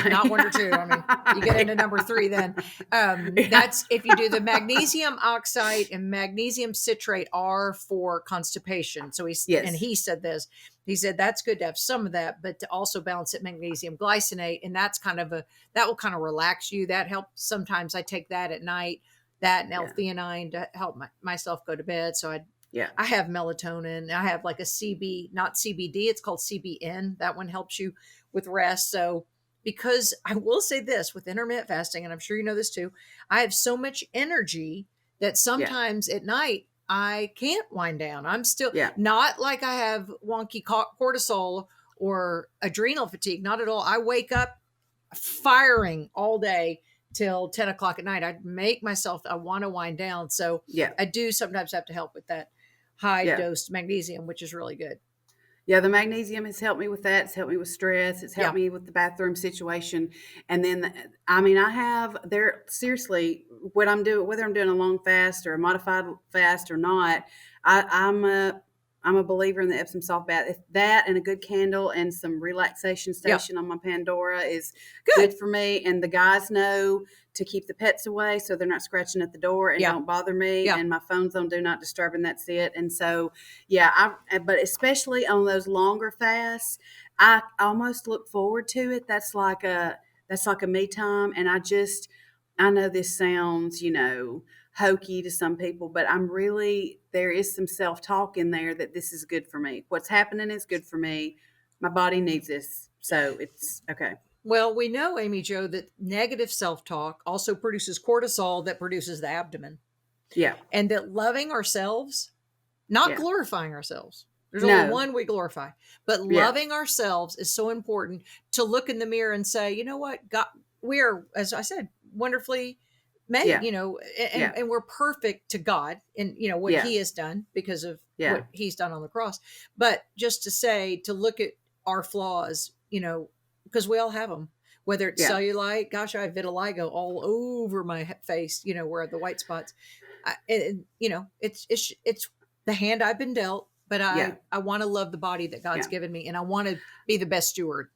S3: Not
S2: 1 or 2. I mean, you get into number 3 then. That's if you do the magnesium oxide and magnesium citrate are for constipation. So and he said this. He said that's good to have some of that, but to also balance it magnesium glycinate, and that's that will kind of relax you. That helps. Sometimes I take that at night, that and L-theanine to help myself go to bed. So I have melatonin. I have like a not CBD. It's called CBN. That one helps you with rest. So because I will say this with intermittent fasting, and I'm sure you know this too, I have so much energy that sometimes at night I can't wind down. I'm still not like I have wonky cortisol or adrenal fatigue. Not at all. I wake up firing all day till 10 o'clock at night. I make myself, I want to wind down. So I do sometimes have to help with that high dose magnesium, which is really good.
S3: Yeah, the magnesium has helped me with that. It's helped me with stress. It's helped me with the bathroom situation. And then, seriously, what I'm doing, whether I'm doing a long fast or a modified fast or not, I'm a believer in the Epsom salt bath. If that and a good candle and some relaxation station on my Pandora is good for me. And the guys know to keep the pets away so they're not scratching at the door and don't bother me. And my phone's on do not disturb, and that's it. And so, but especially on those longer fasts, I almost look forward to it. That's like a me time. And I know this sounds, hokey to some people, but there is some self-talk in there that this is good for me. What's happening is good for me. My body needs this. So it's okay.
S2: Well, we know, Amy Jo, that negative self-talk also produces cortisol that produces the abdomen.
S3: Yeah.
S2: And that loving ourselves, not
S3: Yeah.
S2: glorifying ourselves. There's
S3: No.
S2: only one we glorify, but loving ourselves is so important to look in the mirror and say, you know what, God, we're, as I said, wonderfully made,
S3: Yeah.
S2: you know, and we're perfect to God and, you know, what
S3: Yeah.
S2: he has done because of
S3: Yeah.
S2: what he's done on the cross. But just to say, to look at our flaws, you know, because we all have them, whether it's
S3: Yeah.
S2: cellulite, gosh, I have vitiligo all over my face, you know, where the white spots, you know, it's the hand I've been dealt, but I want to love the body that God's given me, and I want to be the best steward.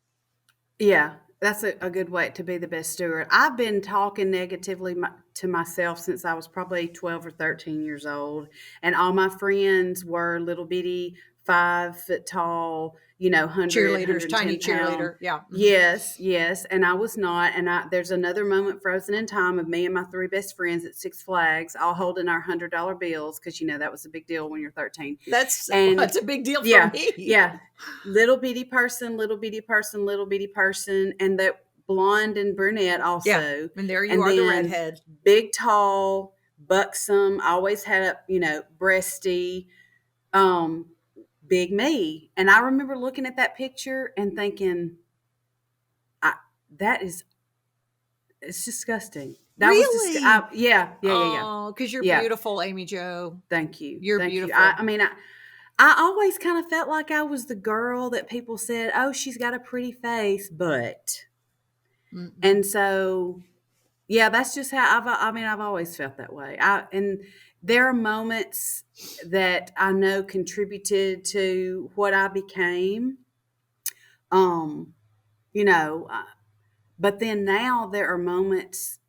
S3: Yeah, that's a good way to be the best steward. I've been talking negatively to myself since I was probably 12 or 13 years old. And all my friends were little bitty, 5 foot tall, you know, 100,
S2: Cheerleaders,
S3: 110
S2: tiny
S3: pound.
S2: cheerleader. Yeah.
S3: Yes. And I was not. And there's another moment frozen in time of me and my 3 best friends at Six Flags, all holding our $100 bills. Cause you know, that was a big deal when you're 13.
S2: That's a big deal for me.
S3: Yeah. Little bitty person. And that blonde and brunette also.
S2: Yeah. And there you are, the redhead.
S3: Big, tall, buxom, always had a, you know, breasty, big me. And I remember looking at that picture and thinking, it's disgusting. That
S2: really?
S3: Was yeah.
S2: Oh, because you're beautiful, Amy Jo.
S3: Thank you.
S2: You're beautiful.
S3: I mean, I always kind of felt like I was the girl that people said, oh, she's got a pretty face, but. Mm-mm. And so, yeah, that's just how I've always felt that way. And there are moments that I know contributed to what I became, you know, but then now there are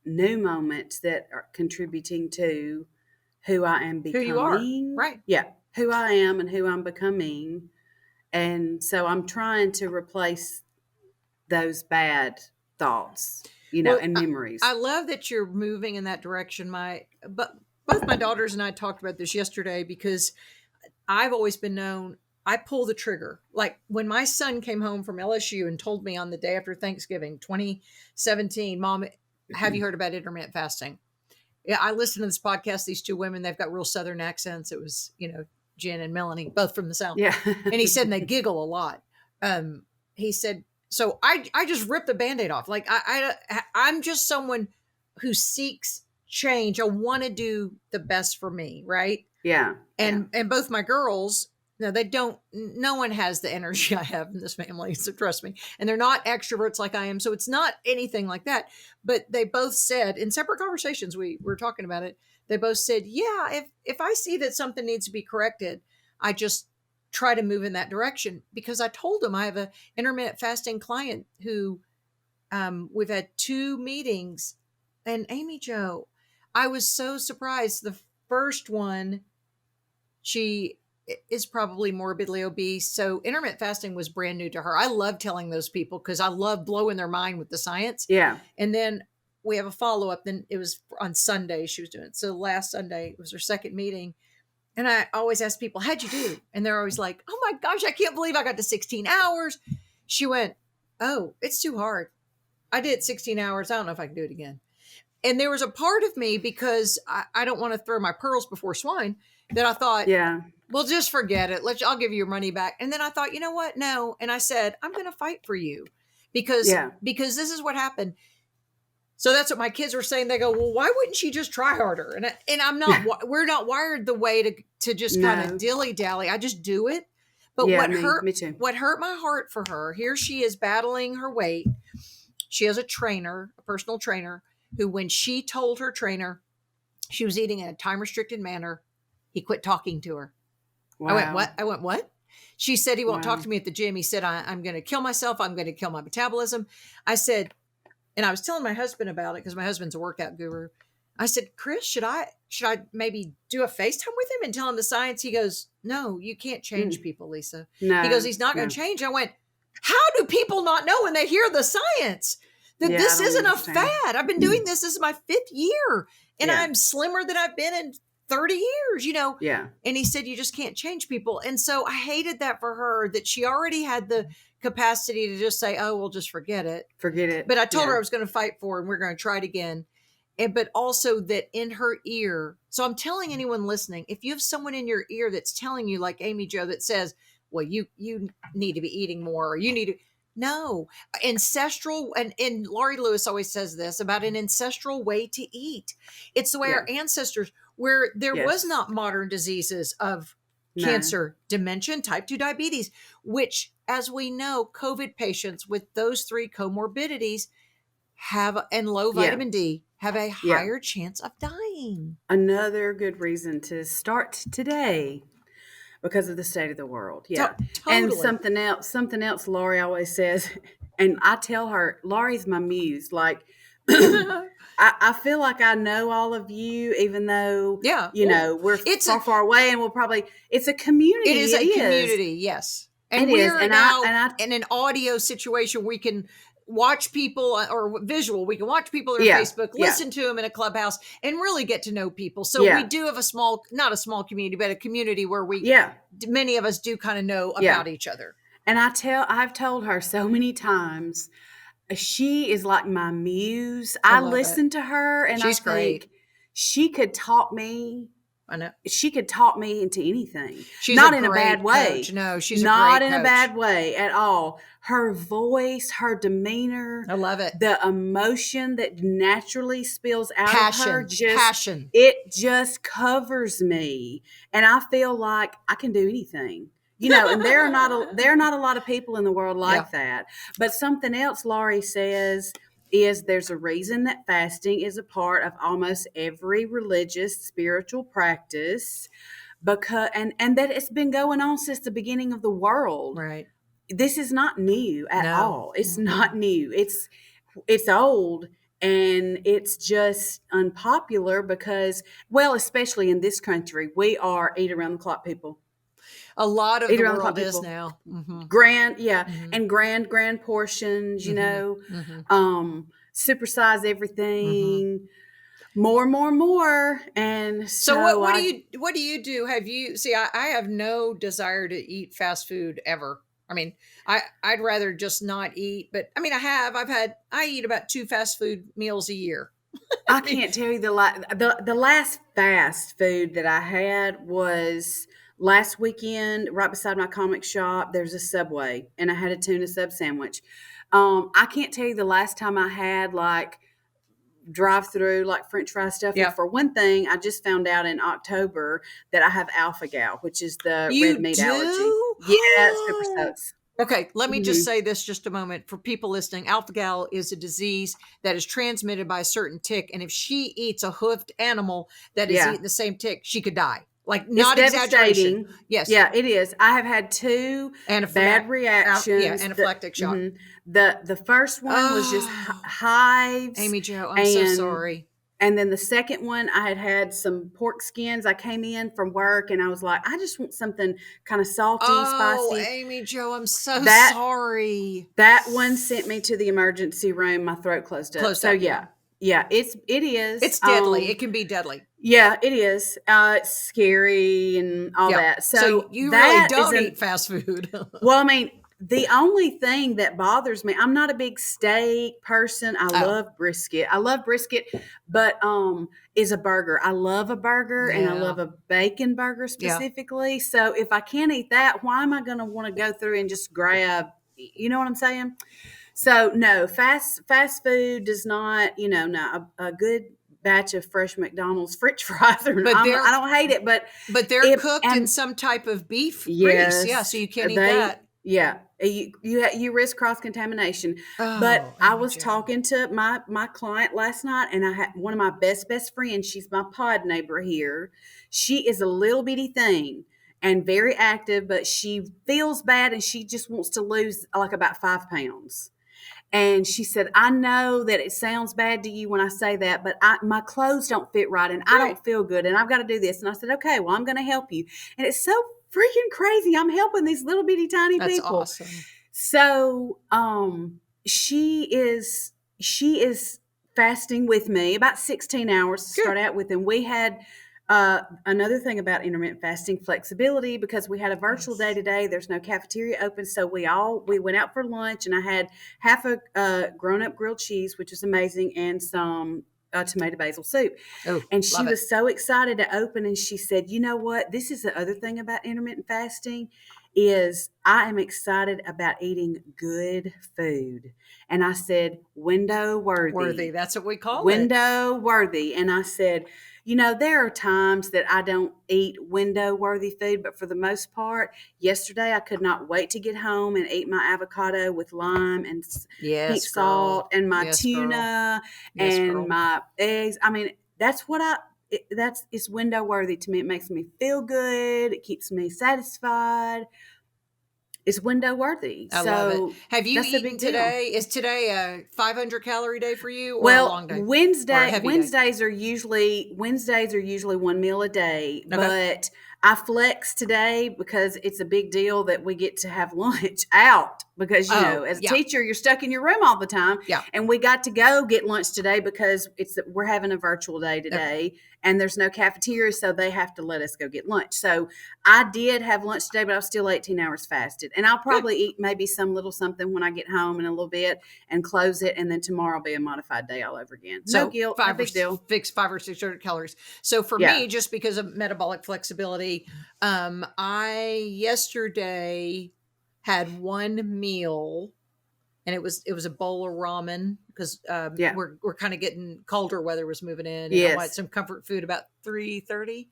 S3: new moments that are contributing to who I am becoming.
S2: Who you are, right?
S3: Yeah, who I am and who I'm becoming. And so I'm trying to replace those bad thoughts, you know, and memories.
S2: I love that you're moving in that direction. But both my daughters and I talked about this yesterday because I've always been known, I pull the trigger. Like when my son came home from LSU and told me on the day after Thanksgiving, 2017, Mom, have you heard about intermittent fasting? Yeah, I listened to this podcast. These 2 women, they've got real Southern accents. It was, you know, Jen and Melanie, both from the South.
S3: Yeah.
S2: And he said, and they giggle a lot. He said, so I just ripped the Band-Aid off. Like I'm just someone who seeks change. I want to do the best for me. Right.
S3: Yeah.
S2: And both my girls, no, no one has the energy I have in this family. So trust me. And they're not extroverts like I am. So it's not anything like that. But they both said in separate conversations, we were talking about it. They both said, yeah, if I see that something needs to be corrected, I just try to move in that direction, because I told them I have a intermittent fasting client who we've had 2 meetings, and Amy Jo, I was so surprised. The first one, she is probably morbidly obese. So intermittent fasting was brand new to her. I love telling those people because I love blowing their mind with the science.
S3: Yeah.
S2: And then we have a follow-up. Then it was on Sunday she was doing it. So last Sunday was her second meeting. And I always ask people, how'd you do? And they're always like, oh my gosh, I can't believe I got to 16 hours. She went, oh, it's too hard. I did 16 hours. I don't know if I can do it again. And there was a part of me, because I don't want to throw my pearls before swine, that I thought, well, just forget it. I'll give you your money back. And then I thought, you know what? No. And I said, I'm going to fight for you because this is what happened. So that's what my kids were saying. They go, well, why wouldn't she just try harder? And I'm not, we're not wired the way to just kind of dilly dally. I just do it. But what hurt my heart for her, here she is battling her weight. She has a personal trainer, who, when she told her trainer she was eating in a time restricted manner, he quit talking to her. Wow. I went, what? She said, he won't talk to me at the gym. He said, I'm going to kill myself. I'm going to kill my metabolism. I said, and I was telling my husband about it because my husband's a workout guru. I said, Chris, should I maybe do a FaceTime with him and tell him the science? He goes, no, you can't change people, Lisa. No, he goes, he's not going to change. I went, how do people not know when they hear the science? that this
S3: I don't
S2: isn't a
S3: understand.
S2: fad. I've been doing this. This is my 5th year, and
S3: Yeah.
S2: I'm slimmer than I've been in 30 years,
S3: Yeah.
S2: And he said, you just can't change people. And so I hated that for her, that she already had the capacity to just say, oh, we'll just forget it.
S3: Forget it.
S2: But I told
S3: Yeah.
S2: her I was going to fight for it, and we're going to try it again. But also that in her ear. So I'm telling anyone listening, if you have someone in your ear that's telling you, like Amy Jo, that says, well, you need to be eating more, or you need to. No, ancestral, and Laurie Lewis always says this about an ancestral way to eat. It's the way our ancestors, where there was not modern diseases of cancer, dementia, type 2 diabetes, which, as we know, COVID patients with those 3 comorbidities have, and low vitamin D, have a higher chance of dying.
S3: Another good reason to start today, because of the state of the world. Yeah.
S2: Totally.
S3: And something else Laurie always says, and I tell her, Laurie's my muse. Like, I feel like I know all of you, even though, we're far away, and it's a community.
S2: It is a community, yes. And we're now in an audio situation. We can watch people, or visual. We can watch people on Facebook, listen to them in a clubhouse, and really get to know people. So we do have not a small community, but a community where many of us do kind of know about each other.
S3: And I've told her so many times, she is like my muse. I listen to her, and
S2: she's great.
S3: She could talk me.
S2: I know.
S3: She could talk me into anything.
S2: She's
S3: not
S2: in
S3: a bad way.
S2: Coach. No, she's
S3: not
S2: a great
S3: in a bad way at all. Her voice, her demeanor.
S2: I love it.
S3: The emotion that naturally spills out of her.
S2: Passion.
S3: It just covers me. And I feel like I can do anything. And there are not a lot of people in the world like that. But something else Laurie says is there's a reason that fasting is a part of almost every religious spiritual practice, because and that it's been going on since the beginning of the world.
S2: Right.
S3: This is not new at all. It's not new. It's old, and it's just unpopular because, well, especially in this country, we are eat around the clock people.
S2: A lot of the world is now.
S3: Mm-hmm. And grand portions, supersize everything, more. And
S2: so what do you do? Have you, I have no desire to eat fast food ever. I mean, I'd rather just not eat, but I mean, I eat about 2 fast food meals a year.
S3: I can't tell you the last fast food that I had was last weekend, right beside my comic shop. There's a Subway, and I had a tuna sub sandwich. I can't tell you the last time I had drive-through French fry stuff.
S2: Yeah.
S3: And for one thing, I just found out in October that I have alpha-gal, which is the red meat allergy. Yeah, super soaks.
S2: Okay, let me just say this just a moment for people listening. Alpha-gal is a disease that is transmitted by a certain tick, and if she eats a hoofed animal that is eating the same tick, she could die. Not exaggeration. Yes.
S3: Yeah, it is. I have had 2 bad reactions.
S2: Anaphylactic shock.
S3: Mm-hmm. The first one was just hives.
S2: Amy Jo, I'm so sorry.
S3: And then the second one, I had some pork skins. I came in from work, and I was like, I just want something kind of salty, spicy.
S2: Oh, Amy Jo, I'm so sorry.
S3: That one sent me to the emergency room. My throat closed up. Yeah, it is.
S2: It's deadly. It can be deadly.
S3: Yeah, it is. It's scary and all that.
S2: So you really don't eat fast food.
S3: Well, I mean, the only thing that bothers me, I'm not a big steak person. I love brisket. But is a burger. I love a burger, and I love a bacon burger specifically. Yeah. So if I can't eat that, why am I going to want to go through and just grab, you know what I'm saying? So no, fast food does not, a good batch of fresh McDonald's French fries. I don't hate it, but
S2: they're cooked in some type of beef grease. Yeah, so you can't eat that.
S3: Yeah, you risk cross contamination. But I was talking to my client last night, and I had one of my best friends. She's my pod neighbor here. She is a little bitty thing and very active, but she feels bad, and she just wants to lose about 5 pounds. And she said, I know that it sounds bad to you when I say that, but my clothes don't fit right, and I don't feel good, and I've got to do this. And I said, okay, well, I'm going to help you. And it's so freaking crazy. I'm helping these little bitty tiny people.
S2: That's awesome.
S3: So she is she is fasting with me about 16 hours to start out with. And we had another thing about intermittent fasting, flexibility, because we had a virtual day today. There's no cafeteria open. So we went out for lunch, and I had half a grown-up grilled cheese, which is amazing, and some tomato basil soup.
S2: Oh,
S3: and she
S2: love it.
S3: was so excited to open, and she said, you know what? This is the other thing about intermittent fasting is I am excited about eating good food. And I said, window worthy.
S2: That's what we call it.
S3: Window worthy. And I said, there are times that I don't eat window worthy food, but for the most part, yesterday I could not wait to get home and eat my avocado with lime and pink salt and my tuna and my eggs. I mean, that's what it's window worthy to me. It makes me feel good. It keeps me satisfied. It's window worthy.
S2: I love it. Have you eaten today? Is today a 500 calorie day for you, or a long day?
S3: Wednesdays are usually 1 meal a day, but I flex today because it's a big deal that we get to have lunch out because, as a teacher, you're stuck in your room all the time.
S2: Yeah.
S3: And we got to go get lunch today because we're having a virtual day today and there's no cafeteria, so they have to let us go get lunch. So I did have lunch today, but I was still 18 hours fasted. And I'll probably eat maybe some little something when I get home in a little bit and close it. And then tomorrow will be a modified day all over again. No guilt, no big deal.
S2: Fix 500 or 600 calories. So for me, just because of metabolic flexibility, I yesterday had one meal, and it was a bowl of ramen because we're kind of getting colder weather was moving in. And I wanted some comfort food about 3:30.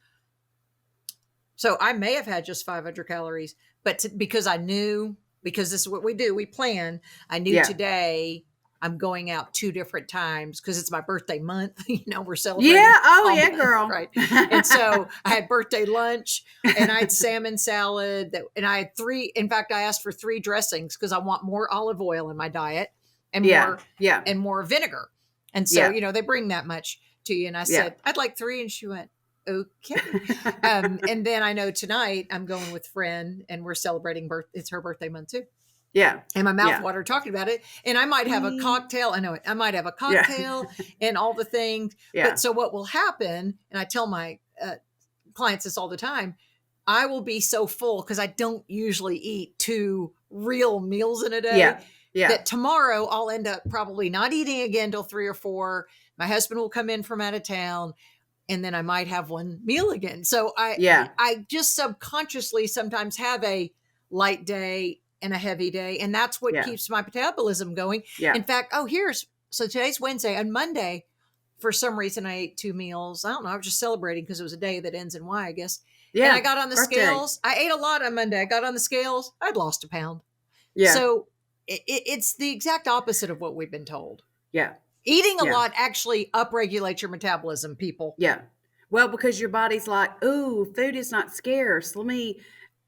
S2: So I may have had just 500 calories, but because I knew, because this is what we do, we plan. I knew today I'm going out 2 different times because it's my birthday month. We're celebrating.
S3: Yeah. Oh, yeah, girl.
S2: Right. And so I had birthday lunch and I had salmon salad and I had 3. In fact, I asked for 3 dressings because I want more olive oil in my diet and more vinegar. And so, they bring that much to you. And I said, I'd like 3. And she went, okay. And then I know tonight I'm going with friend and we're celebrating it's her birthday month too.
S3: Yeah.
S2: And my mouth watered talking about it. And I might have a cocktail. I know it. I might have a cocktail and all the things. Yeah. But so what will happen, and I tell my clients this all the time, I will be so full because I don't usually eat 2 real meals in a day.
S3: Yeah. Yeah.
S2: That tomorrow I'll end up probably not eating again till 3 or 4. My husband will come in from out of town. And then I might have 1 meal again. So I just subconsciously sometimes have a light day and a heavy day. And that's what keeps my metabolism going. Yeah. In fact, so today's Wednesday. On Monday, for some reason, I ate 2 meals. I don't know. I was just celebrating because it was a day that ends in Y, I guess. Yeah. And I got on the scales. I ate a lot on Monday. I got on the scales. I'd lost 1 pound. Yeah. So it's the exact opposite of what we've been told. Yeah. Eating a lot actually upregulates your metabolism, people.
S3: Yeah. Well, because your body's like, ooh, food is not scarce. Let me,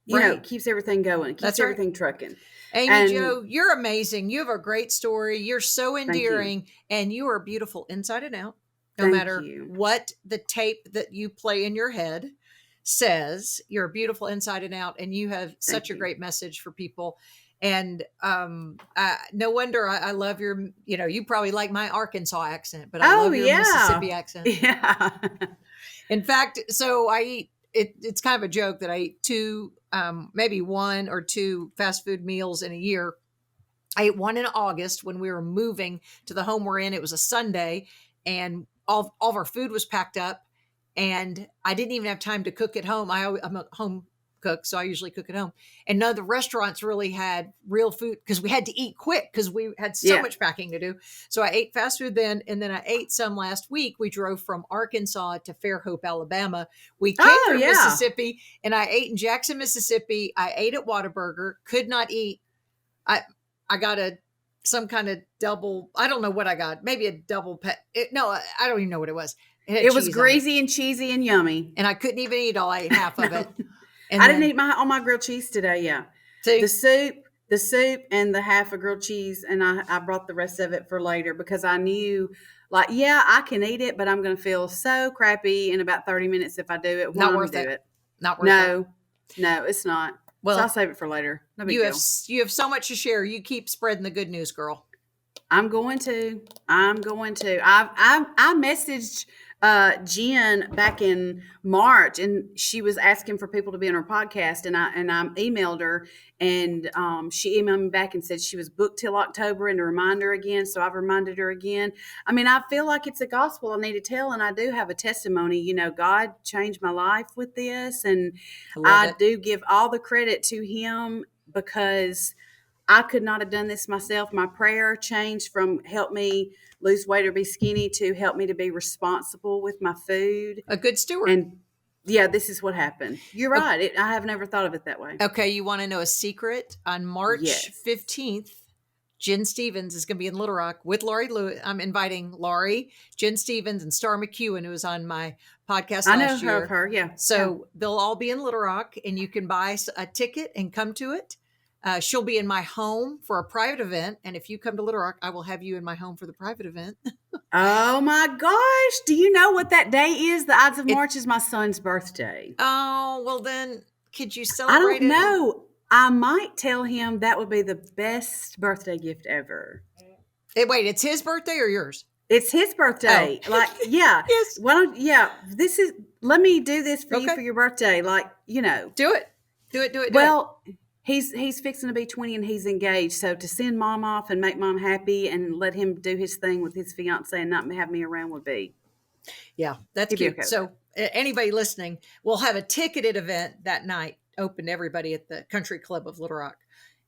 S3: it keeps everything going. It keeps everything trucking.
S2: Amy Jo, you're amazing. You have a great story. You're so endearing and you are beautiful inside and out. No matter what the tape that you play in your head says, you're beautiful inside and out. And you have such a great message for people. And no wonder I love your, you probably like my Arkansas accent, but I love your Mississippi accent. Yeah. In fact, so I eat, it's kind of a joke that I eat 2, maybe 1 or 2 fast food meals in a year. I ate 1 in August when we were moving to the home we're in. It was a Sunday and all of our food was packed up and I didn't even have time to cook at home. I'm a home cook, so I usually cook at home. And none of the restaurants really had real food because we had to eat quick because we had so much packing to do. So I ate fast food then, and then I ate some last week. We drove from Arkansas to Fairhope, Alabama. We came through Mississippi, and I ate in Jackson, Mississippi. I ate at Whataburger. Could not eat. I got some kind of double. I don't know what I got. Maybe a double pet. No, I don't even know what it was.
S3: It was greasy and cheesy and yummy,
S2: and I couldn't even eat all. I ate half of it.
S3: And I didn't eat all my grilled cheese today. Yeah. The soup and the half of grilled cheese. And I brought the rest of it for later because I knew I can eat it, but I'm going to feel so crappy in about 30 minutes if I do it.
S2: Not worth it. Not worth it.
S3: No, it's not. Well, so I'll save it for later. No big deal.
S2: You have so much to share. You keep spreading the good news, girl.
S3: I'm going to. I messaged Jen back in March, and she was asking for people to be on her podcast, and I emailed her, and she emailed me back and said she was booked till October, and to remind her again. So I've reminded her again. I mean, I feel like it's a gospel I need to tell, and I do have a testimony. You know, God changed my life with this, and I do give all the credit to Him, because I could not have done this myself. My prayer changed from help me lose weight or be skinny to help me to be responsible with my food.
S2: A good steward.
S3: And yeah, this is what happened. You're right. I have never thought of it that way.
S2: Okay, you want to know a secret? On March 15th, Jen Stevens is going to be in Little Rock with Laurie Lewis. I'm inviting Laurie, Jen Stevens, and Star McEwen, who was on my podcast last year.
S3: I know her, yeah.
S2: So they'll all be in Little Rock, and you can buy a ticket and come to it. She'll be in my home for a private event. And if you come to Little Rock, I will have you in my home for the private event.
S3: Oh my gosh. Do you know what that day is? The Ides of March is my son's birthday.
S2: Oh, well then, could you celebrate it?
S3: I don't know. I might tell him that would be the best birthday gift ever.
S2: Wait, it's his birthday or yours?
S3: It's his birthday.
S2: Oh.
S3: Like, yeah.
S2: Yes.
S3: Why don't, let me do this for you for your birthday. Like, you know.
S2: Do it.
S3: Well, he's fixing to be 20 and he's engaged. So to send mom off and make mom happy and let him do his thing with his fiance and not have me around would be.
S2: Yeah, that's cute. Okay. So anybody listening, we'll have a ticketed event that night, open to everybody at the Country Club of Little Rock.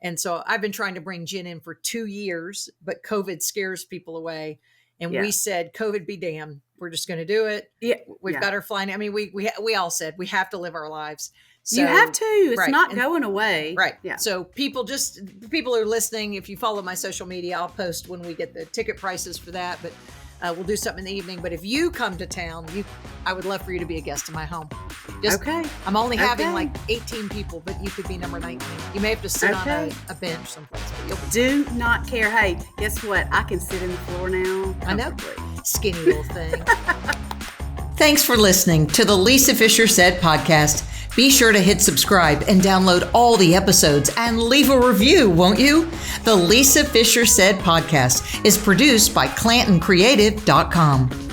S2: And so I've been trying to bring Jen in for 2 years, but COVID scares people away. And we said, COVID be damned. We're just going to do it. Yeah, We've got her flying. I mean, we all said we have to live our lives. So,
S3: you have to. It's not going away.
S2: Right.
S3: Yeah.
S2: So people who are listening, if you follow my social media, I'll post when we get the ticket prices for that. But we'll do something in the evening. But if you come to town, I would love for you to be a guest in my home.
S3: Okay.
S2: I'm only having like 18 people, but you could be number 19. You may have to sit on a bench someplace. But
S3: do not care. Hey, guess what? I can sit in the floor now.
S2: I know. Skinny little thing. Thanks for listening to the Lisa Fisher Said podcast. Be sure to hit subscribe and download all the episodes and leave a review, won't you? The Lisa Fisher Said podcast is produced by ClantonCreative.com.